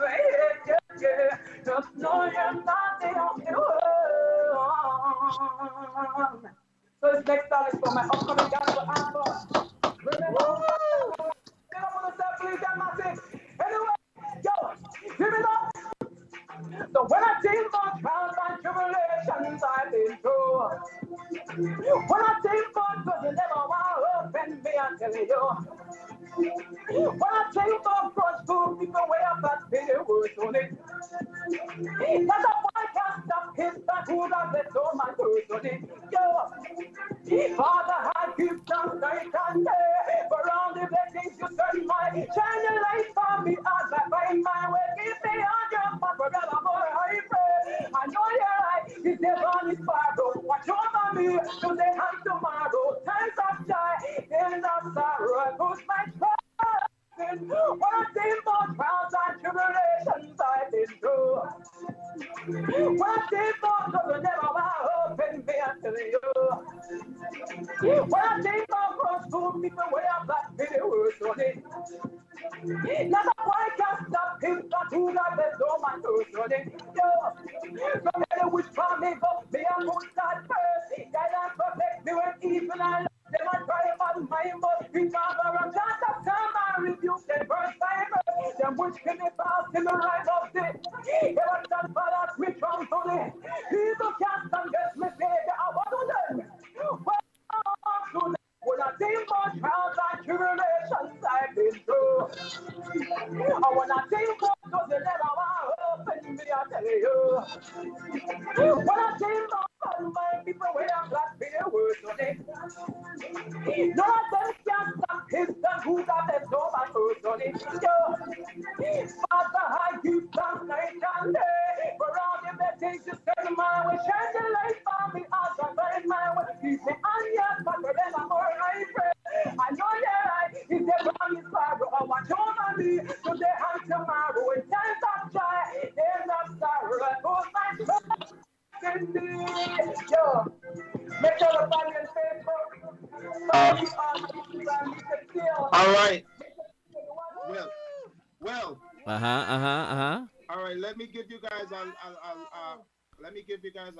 yeah, yeah. Just know you're not the only one. So this next song is for my upcoming gospel album. Remember, get up on the step, please, that my thing. Anyway, yo, give it up. So when I think about trials and tribulations I've been through, when I think about God, you never want to open me, I'm telling you. When I think about God's food, people way up that video words on it. That's a boy can't stop his back, who's on the door, my words on it. Yo, Father, I give thanks Is there on his barrow? Watch over me today and tomorrow. Times of joy, days of sorrow. Who's my trust? When I think about trials and tribulations I've been through. When I think about doesn't never open me until you. When I think about cross to me the way I'm black video words on it. Not a boy can stop him, not who got the door man to on it. No matter which farm they go, me and who start first. Guide and protect me when evil and them I try about my but remember a chance of time I rebuke them first time. Them which can be fast in the rise of day. Ever stand for that which comes to me. People can't stand against me, say I want to them. Well, when I think about trials and tribulations I've been through. I when I think about those that never want to open me, I tell you. When I think about my people where I'm glad for their words on it. None of them can stop his son who got them so much words on it. Father, I give thanks night and day for all the blessings you send my way. Shine the light for me as I find my way. Keep me on your back forevermore, I pray. I know you're right. If they run this barrow, I watch over me today and tomorrow. In times of joy, days of sorrow, hold my trust in me. Yo, make sure the body and faithful. All right. Well. All right. Let me give you guys a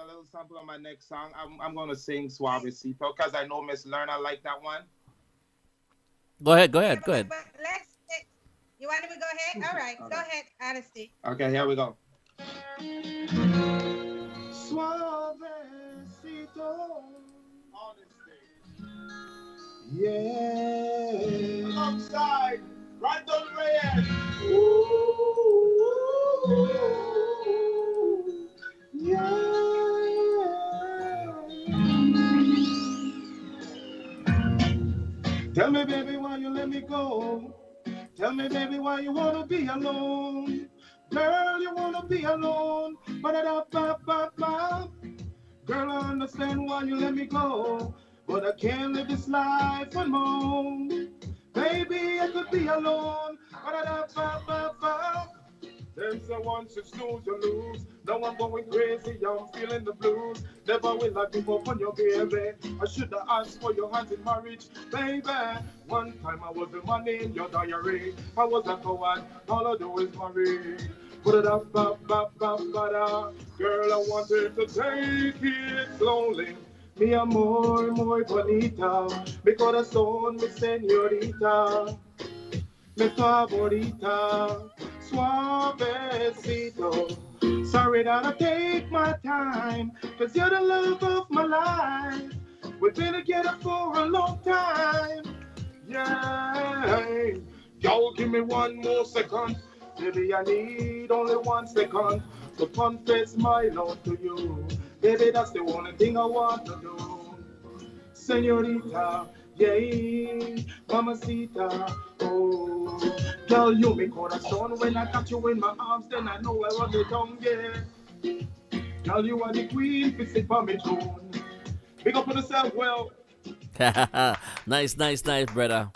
little sample of my next song. I'm gonna sing Suavecito because I know Miss Lerna like that one. Go ahead. But you want me to go ahead? All right, go ahead, Honesty. Okay, here we go. Suavecito. Yeah. Alongside Brandon Reyes. Yeah. Tell me, baby, why you let me go? Tell me, baby, why you wanna be alone? Girl, you wanna be alone. Ba-da-da-ba-ba-ba. Girl, I understand why you let me go, but I can't live this life alone. Baby, I could be alone. Ba-da-da-ba-ba-ba. Then so once you snooze, you lose. Now I'm going crazy, I'm feeling the blues. Never will I give up on your baby. I should have asked for your hand in marriage, baby. One time I was the money in your diary. I was a coward, all I do is marry. Ba-da-da-ba-ba-ba-ba-da. Girl, I wanted to take it slowly. Mi amor, muy bonita. Mi corazón, mi señorita. Mi favorita. Suavecito. Sorry that I take my time, cause you're the love of my life. We've been together for a long time. Yeah. Y'all give me one more second. Baby, I need only 1 second to confess my love to you. Baby, that's the only thing I want to do. Señorita, yeah, mamacita, oh. Girl, you make corazón. When I got you in my arms, then I know I was the tongue, yeah. Girl, you are the queen, visit for me tune. Big up on yourself, well. Nice, brother.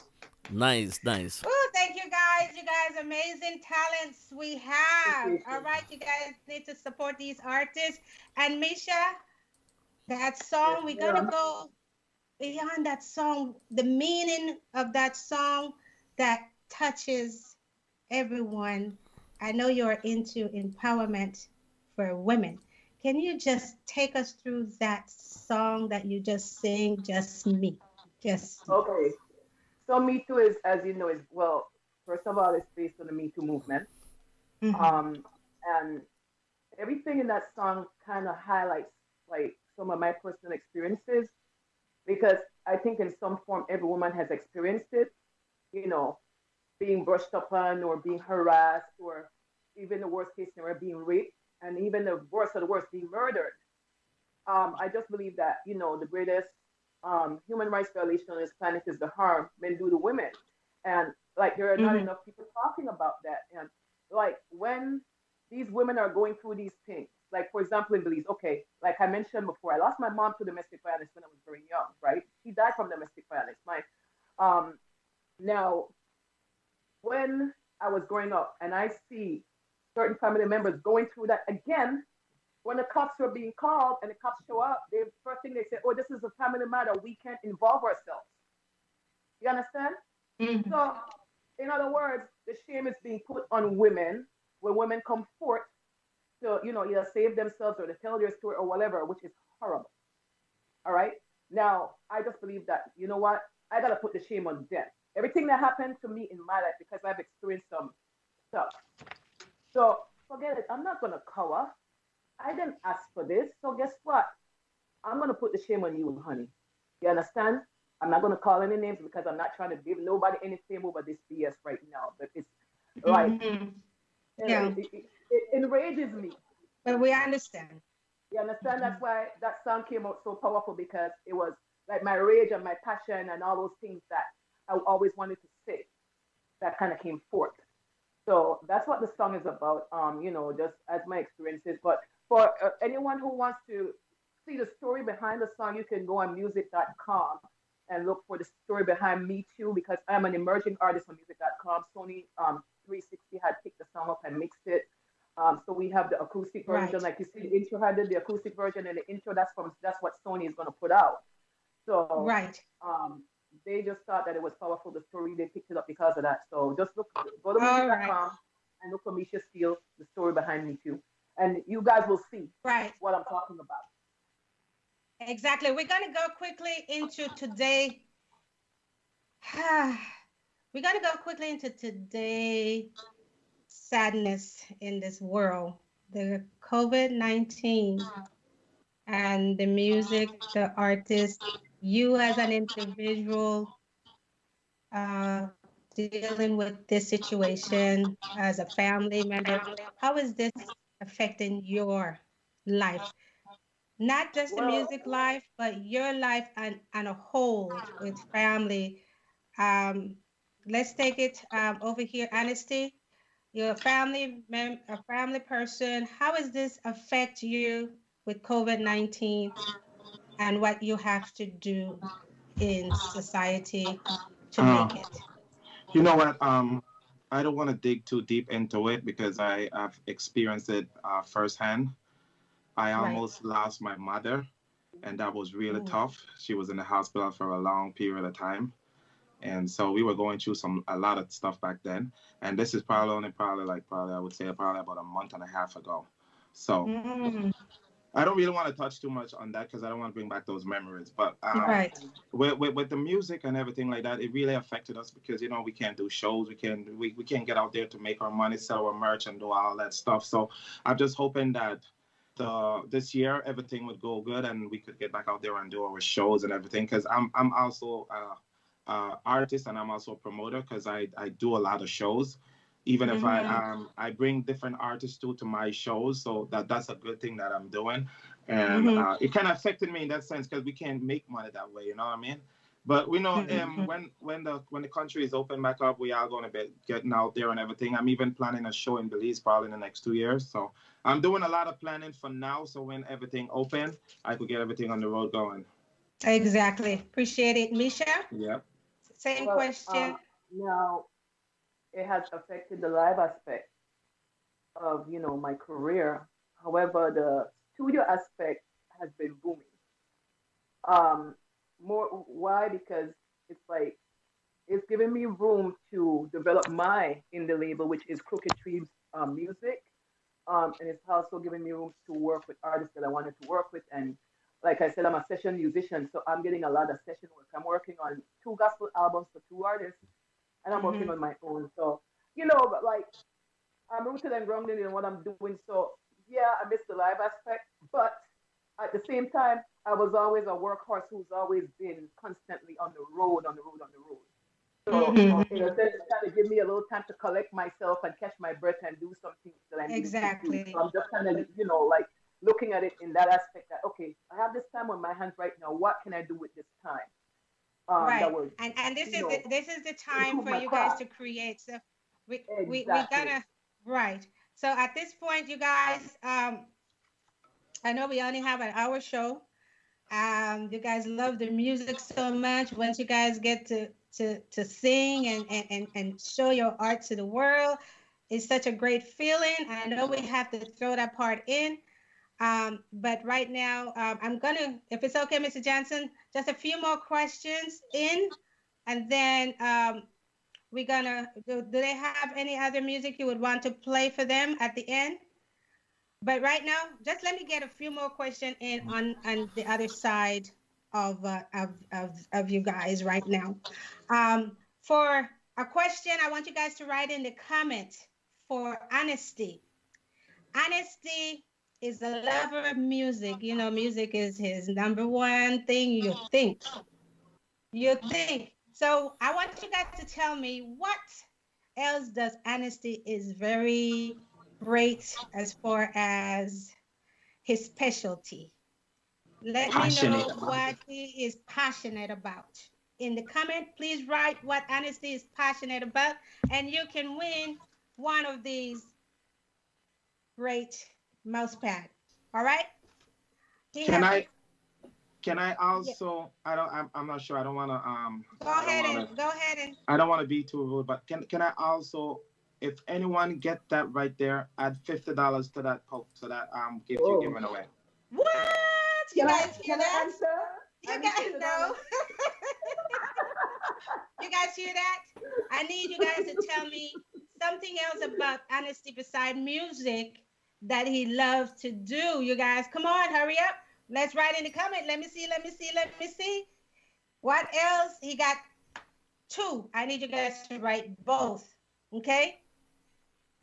Nice. Oh, thank you guys. You guys, amazing talents we have. All right, you guys need to support these artists. And Misha, that song, we're going to go beyond that song. The meaning of that song that touches everyone. I know you're into empowerment for women. Can you just take us through that song that you just sing, Just Me? Okay. So Me Too is, as you know, well, first of all, it's based on the Me Too movement. Mm-hmm. And everything in that song kind of highlights like some of my personal experiences, because I think in some form every woman has experienced it, you know, being brushed upon or being harassed, or even the worst case scenario, being raped, and even the worst of the worst, being murdered. I just believe that, you know, the greatest human rights violation on this planet is the harm men do to women. And like, there are not enough people talking about that. And like, when these women are going through these things, like for example in Belize, okay, like I mentioned before, I lost my mom to domestic violence when I was very young, right? She died from domestic violence. My now when I was growing up and I see certain family members going through that again, when the cops were being called and the cops show up, they first thing they say, oh, this is a family matter, we can't involve ourselves. You understand? Mhm. So, in other words, the shame is being put on women when women come forth to, either save themselves or to tell their story or whatever, which is horrible. All right? Now, I just believe that, you know what? I got to put the shame on them. Everything that happened to me in my life, because I've experienced some stuff. So, forget it. I'm not going to cower. I didn't ask for this. So, guess what? I'm going to put the shame on you, honey. You understand? I'm not going to call any names because I'm not trying to give nobody any fame over this BS right now. But it's like, Mhm. Yeah. it enrages me. But we understand. You understand? That's why that song came out so powerful, because it was like my rage and my passion and all those things that I always wanted to say that kind of came forth. So that's what the song is about, just as my experiences. But for anyone who wants to see the story behind the song, you can go on music.com and look for the story behind Me Too, because I'm an emerging artist on music.com. Sony 360 had picked the song up and mixed it. So we have the acoustic version, Right. like you see, the intro had the acoustic version, and the intro that's what Sony is going to put out. So Right. they just thought that it was powerful, the story. They picked it up because of that. So just go to All music.com right. and look for Misha Steele, the story behind Me Too, and you guys will see Right. what I'm talking about. Exactly. We're going to go quickly into today. We're going to go quickly into today sadness in this world. The COVID-19 and the music, the artist, you as an individual dealing with this situation as a family member. How is this affecting your life? Not just the Well, music life, but your life and a whole with family. Let's take it over here, Honesty. You're a family person. How does this affect you with COVID-19 and what you have to do in society to Um, make it? you know what? I don't want to dig too deep into it because I've experienced it firsthand. I Right. almost lost my mother, and that was really Mm. tough. She was in the hospital for a long period of time, and so we were going through a lot of stuff back then. And this is probably I would say probably about a month and a half ago. So Mm. I don't really want to touch too much on that because I don't want to bring back those memories. But Right. with the music and everything like that, it really affected us because we can't do shows, we can't get out there to make our money, sell our merch, and do all that stuff. So I'm just hoping that this year everything would go good and we could get back out there and do our shows and everything. Because I'm also artist and I'm also a promoter because I do a lot of shows. Even if I bring different artists to my shows, so that's a good thing that I'm doing, and it kind of affected me in that sense because we can't make money that way, you know what I mean? But we know when the country is open back up, we are going to be getting out there and everything. I'm even planning a show in Belize probably in the next 2 years, so I'm doing a lot of planning for now. So when everything open, I could get everything on the road going. Exactly. Appreciate it. Misha, Yep. same Well, question. now, it has affected the live aspect of my career. However, the studio aspect has been booming. More why? Because it's like it's giving me room to develop my indie label, which is Crooked Trees Music, and it's also giving me room to work with artists that I wanted to work with. And like I said, I'm a session musician, so I'm getting a lot of session work. I'm working on 2 gospel albums for 2 artists, and I'm working on my own. So but like I'm rooted and grounded in what I'm doing. So yeah, I miss the live aspect, but at the same time, I was always a workhorse who's always been constantly on the road. So in a sense, it's kind of give me a little time to collect myself and catch my breath and do some things that I need to do. Exactly. So I'm just kind of like looking at it in that aspect that okay, I have this time on my hands right now. What can I do with this time? Right. That would, And this you is know, this is the time improve for my you guys craft. to create. So we Exactly. gotta right. So at this point, you guys, I know we only have an hour show. You guys love the music so much. Once you guys get to sing and show your art to the world, it's such a great feeling. I know we have to throw that part in. But right now, I'm gonna, if it's okay, Mr. Johnson, just a few more questions in, and then we're gonna, do they have any other music you would want to play for them at the end? But right now, just let me get a few more questions in on the other side of you guys right now. For a question, I want you guys to write in the comments for Honesty. Honesty is a lover of music. You know, music is his number one thing. You think. So I want you guys to tell me what else does Honesty is very great as far as his specialty. Let me know what he is passionate about. In the comment, please write what Honesty is passionate about, and you can win one of these great mouse pad. All right? Can I also? I'm not sure. I don't want to. Go ahead and. I don't want to be too rude, but can I also, if anyone get that right there, add $50 to that gift you're giving away. What? You guys hear that? You guys know. You guys hear that? I need you guys to tell me something else about Honesty beside music that he loves to do. You guys, come on, hurry up. Let's write in the comment. Let me see. What else? He got 2. I need you guys to write both. Okay?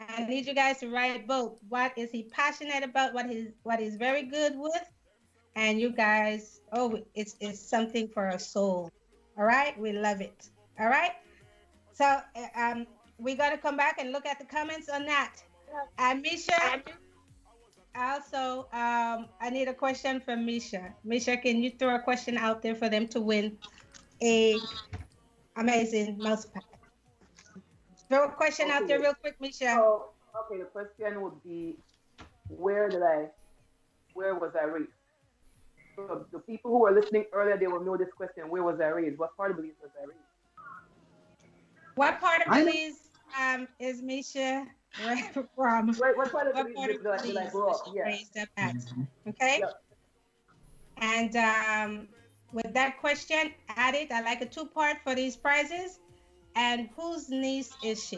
I need you guys to write both. What is he passionate about? What he's very good with? And you guys, it's something for our soul. All right? We love it. All right? So we got to come back and look at the comments on that. Misha, also, I need a question from Misha. Misha, can you throw a question out there for them to win a amazing mouse pad? Throw a question out there real quick, Misha. Okay, the question would be, where was I raised? So the people who were listening earlier, they will know this question. Where was I raised? What part of Belize was I raised? What part of Belize is Misha from? What part of Belize did I grow up? Yeah. Raised up at? Okay. Yep. And with that question added, I like a 2-part for these prizes. And whose niece is she?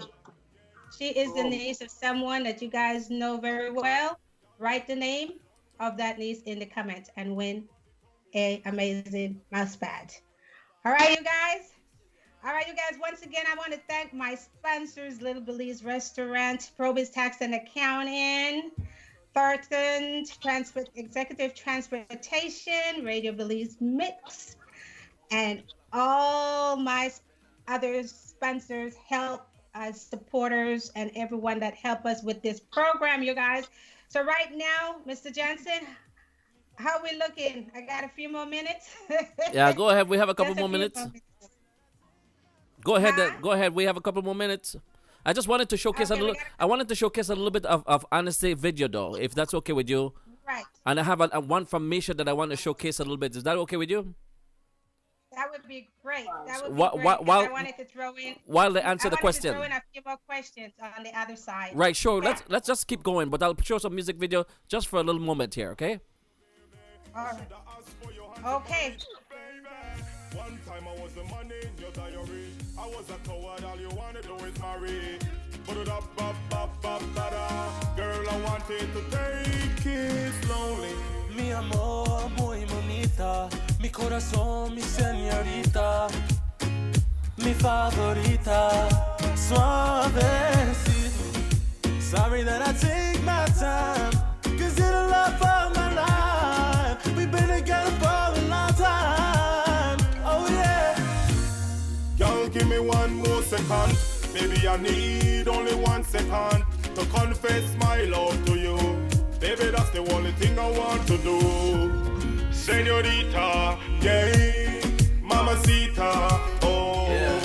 She is the niece of someone that you guys know very well. Write the name of that niece in the comments and win a amazing mouse pad. All right, you guys. Once again, I want to thank my sponsors, Little Belize Restaurant, Probus Tax and Accounting, Thornton Executive Transportation, Radio Belize Mix, and all my other sponsors, help supporters, and everyone that help us with this program, you guys. So right now, Mr. Johnson, how are we looking? I got a few more minutes. Yeah, go ahead. We have a couple more minutes. Go ahead. We have a couple more minutes. I just wanted to showcase I wanted to showcase a little bit of Honesty video, though, if that's okay with you. Right. And I have a one from Misha that I want to showcase a little bit. Is that okay with you? That would be great. That would be great. I wanted to throw in while they answer the question. I wanted to throw in a few more questions on the other side. Right, sure. Yeah. Let's just keep going, but I'll show some music video just for a little moment here, okay? All right. Okay. One time I was the money in your diary. I was a coward, all you wanna do is marry. Girl, I wanted to take it slowly. Mi amor, muy bonita. Mi corazón, mi señorita. Mi favorita. Suavecito. Sorry that I take my time. Cause you're the love of my life. We've been together for a long time. Oh yeah. Girl, give me one more second. Baby, I need only 1 second to confess my love to you. Baby, that's the only thing I want to do. Señorita, yeah, mamacita, oh. Yeah.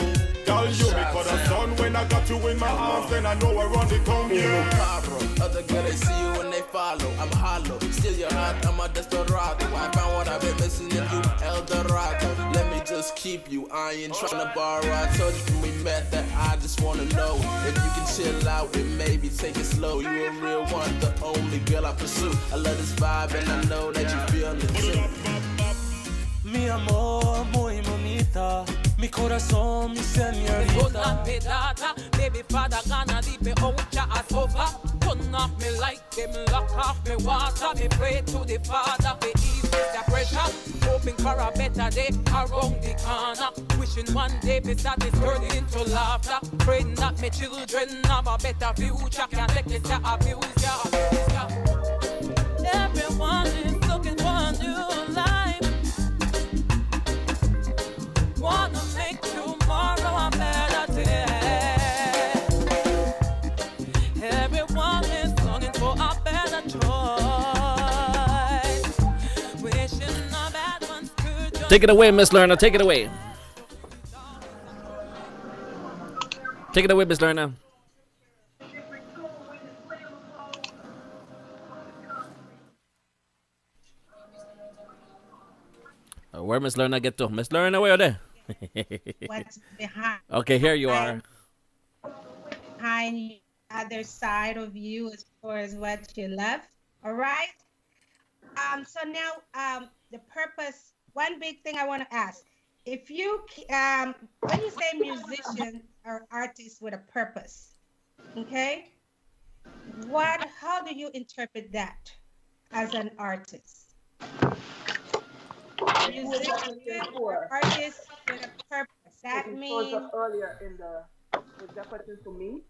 Girl, you make the sun when I got you in my arms, then I know I run the tongue, yeah. Pablo, other girl they see you and they follow. I'm hollow, still your heart, I'm a desperado. I found what I've been missing in you, El Dorado. Let me just keep you, I ain't tryna borrow. I told you when we met that I just wanna know if you can chill out with maybe take it slow. You a real one, the only girl I pursue. I love this vibe and I know that you feel it too. Mi amor, muy bonita. Mi corazón, mi señorita. Pedata, baby father gonna leave me out at over. Turn off me like them, lock off me water. Me pray to the Father for ease the pressure. Hoping for a better day around the corner. Wishing one day this that is turning into laughter. Praying that my children have a better future. Can't take this to abuse ya. Everyone is looking for a new life. Wanna make tomorrow a better day. Everyone is longing for a better choice. Wishing a bad ones could just Take it away, Miss Lerna. Take it away. Take it away, Miss Lerna. Where Miss Lerna get to? Miss Lerna, where are they? What's behind? Okay, here you are. Behind the other side of you as far as what you love. All right. So now, the purpose. One big thing I want to ask: if you, when you say musician or artist with a purpose, okay, how do you interpret that as an artist? Musician or artist with a purpose. That means. Earlier in was that question to me?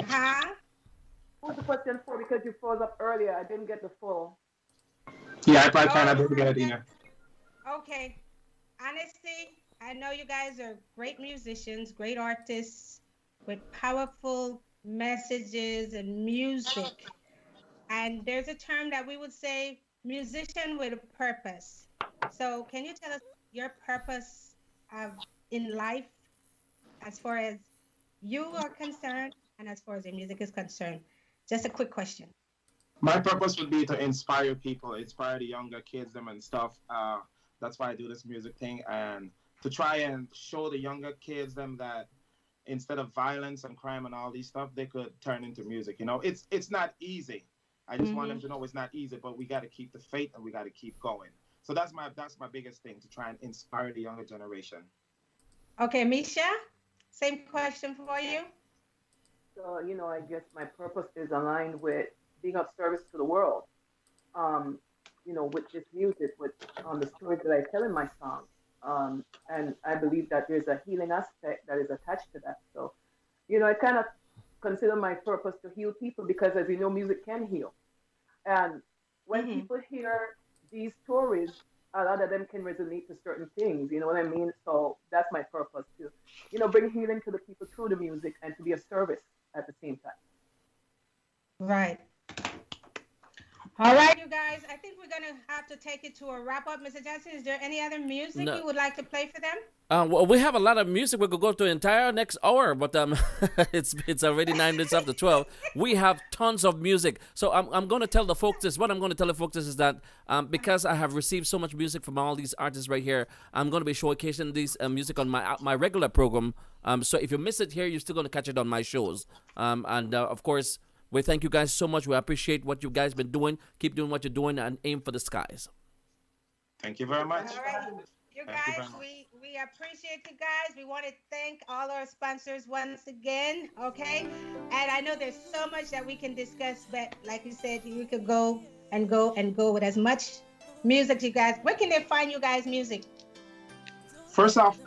Huh? Who's the question for? Because you froze up earlier. I didn't get the full. Yeah, I probably kind of didn't get it, Dina. Okay. Honestly, I know you guys are great musicians, great artists with powerful messages and music. And there's a term that we would say musician with a purpose. So can you tell us your purpose in life as far as you are concerned and as far as your music is concerned? Just a quick question. My purpose would be to inspire people, inspire the younger kids them and stuff. That's why I do this music thing, and to try and show the younger kids them that instead of violence and crime and all these stuff, they could turn into music. You know, it's not easy. I just want them to know it's not easy, but we got to keep the faith and we got to keep going. So that's my biggest thing, to try and inspire the younger generation. Okay, Misha, same question for you. So, I guess my purpose is aligned with being of service to the world. With this music, with the stories that I tell in my songs. And I believe that there's a healing aspect that is attached to that. So, I kind of consider my purpose to heal people because, as you know, music can heal. And when people hear these stories, a lot of them can resonate to certain things, you know what I mean? So that's my purpose, to, bring healing to the people through the music and to be a service at the same time. Right. All right, you guys, I think we're going to have to take it to a wrap up. Mr. Johnson, is there any other music you would like to play for them? Well, we have a lot of music. We could go to the entire next hour, but it's already 9 minutes after 12. We have tons of music. So I'm going to tell the folks this. What I'm going to tell the folks is that because I have received so much music from all these artists right here, I'm going to be showcasing these music on my regular program. So if you miss it here, you're still going to catch it on my shows. Of course, we thank you guys so much. We appreciate what you guys been doing. Keep doing what you're doing and aim for the skies. Thank you very much. All right. You guys, we appreciate you guys. We want to thank all our sponsors once again, okay? And I know there's so much that we can discuss, but like you said, we could go with as much music, you guys. Where can they find you guys' music? First off,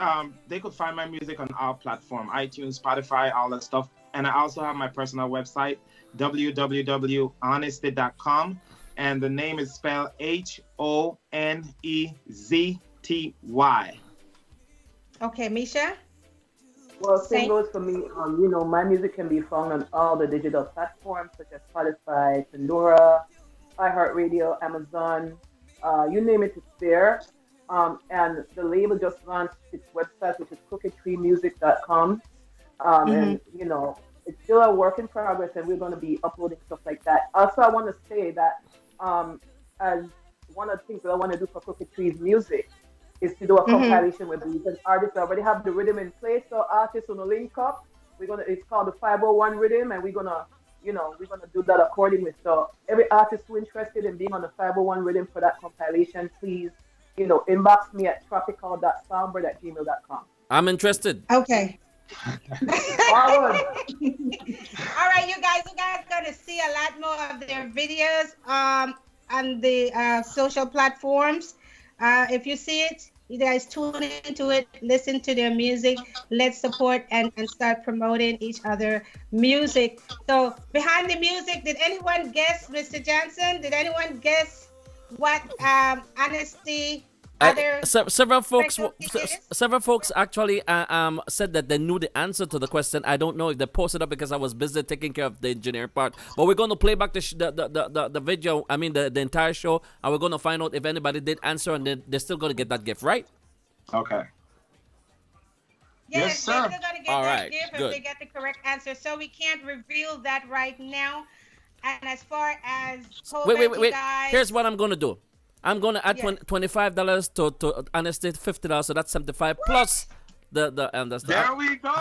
they could find my music on our platform, iTunes, Spotify, all that stuff. And I also have my personal website, www.honestly.com. And the name is spelled HONEZTY. Okay, Misha? Well, same goes for me. My music can be found on all the digital platforms such as Spotify, Pandora, iHeartRadio, Amazon, you name it, it's there. And the label just launched its website, which is crookedtreemusic.com. And you know, it's still a work in progress, and we're going to be uploading stuff like that. Also, I want to say that as one of the things that I want to do for Crooked Trees Music is to do a compilation where these artists already have the rhythm in place. So artists want to link up. It's called the 501 rhythm, and we're gonna do that accordingly. So every artist who interested in being on the 501 rhythm for that compilation, please, inbox me at tropical.soundbird@gmail.com. I'm interested. Okay. All right, you guys gonna see a lot more of their videos on the social platforms. If you see it, you guys tune into it, listen to their music. Let's support and start promoting each other music. So behind the music, did anyone guess, Mr. Johnson? Did anyone guess what Honesty? Several folks actually said that they knew the answer to the question. I don't know if they posted up because I was busy taking care of the engineering part. But we're going to play back the video. I mean the entire show, and we're going to find out if anybody did answer, and they're still going to get that gift, right? Okay. Yes, sir. they're going to get All that right, gift good. if they get the correct answer. So we can't reveal that right now. And as far as COVID, Wait. guys, Here's what I'm going to do. I'm going to add Yes. $25 to Honesty, $50, so that's $75 plus the and that's There we go.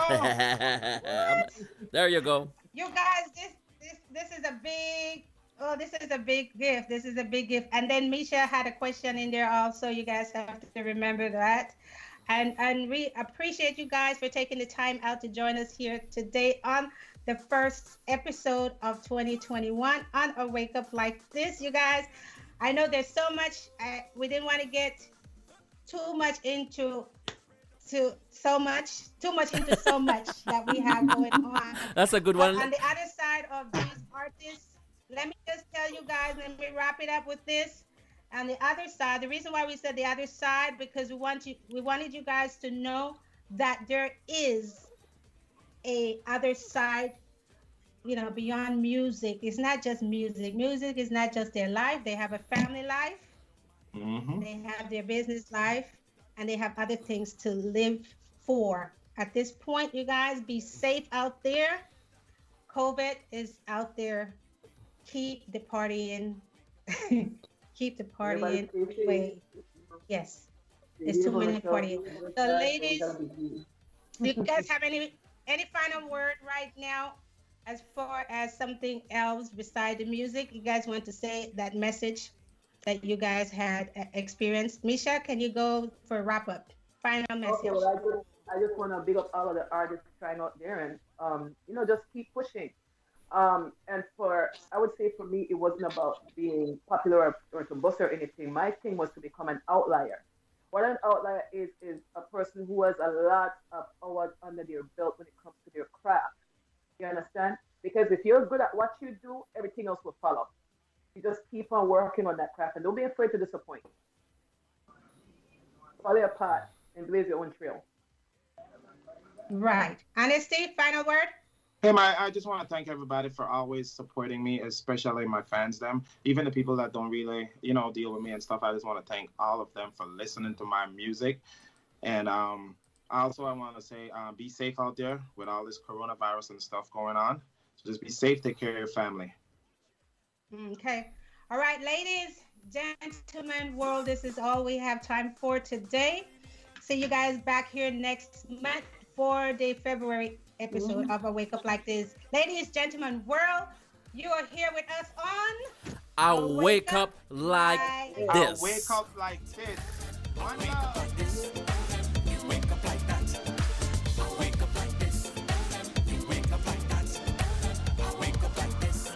There you go. you guys, this is a big. Oh, this is a big gift. This is a big gift. And then Misha had a question in there also. You guys have to remember that. And we appreciate you guys for taking the time out to join us here today on the first episode of 2021 on A Wake Up Like This, you guys. I know there's so much. We didn't want to get too much into so much that we have going on. That's a good But one. on the other side of these artists, let me just tell you guys, let me wrap it up with this. On the other side, the reason why we said the other side, because we wanted you guys to know that there is a other side, beyond music. It's not just music. Music is not just their life. They have a family life. They have their business life, and they have other things to live for. At this point, you guys, be safe out there. COVID is out there. Keep the partying. Keep the partying away. Yes. There's too many partying. So ladies, do you guys have any final word right now as far as something else beside the music? You guys want to say that message that you guys had experienced? Misha, can you go for a wrap up? Final message. Okay, well, I just want to big up all of the artists trying out there and, just keep pushing. And I would say for me, it wasn't about being popular or to bust or anything. My thing was to become an outlier. What an outlier is a person who has a lot of hours under their belt when it comes to their craft. You understand? Because if you're good at what you do, everything else will follow. You just keep on working on that craft and don't be afraid to disappoint. Follow your path and blaze your own trail. Right. Honesty, final word? Hey, I just want to thank everybody for always supporting me, especially my fans, even the people that don't really, deal with me and stuff. I just want to thank all of them for listening to my music. And also I want to say, be safe out there with all this coronavirus and stuff going on. So just be safe, take care of your family. Okay. All right, ladies, gentlemen, world, this is all we have time for today. See you guys back here next month for the February episode of A Wake Up Like This. Ladies, gentlemen, world, you are here with us on I wake up like this. I wake up like this. One Wake up like this. You wake up like that. I wake up like this. You wake up like that. I wake up like this.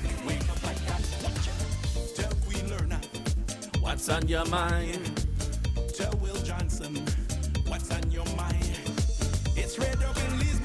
You wake up like that. Tell Queen Lerna What's on your mind? Tell Will Johnson what's on your mind. It's Red Up and Lee's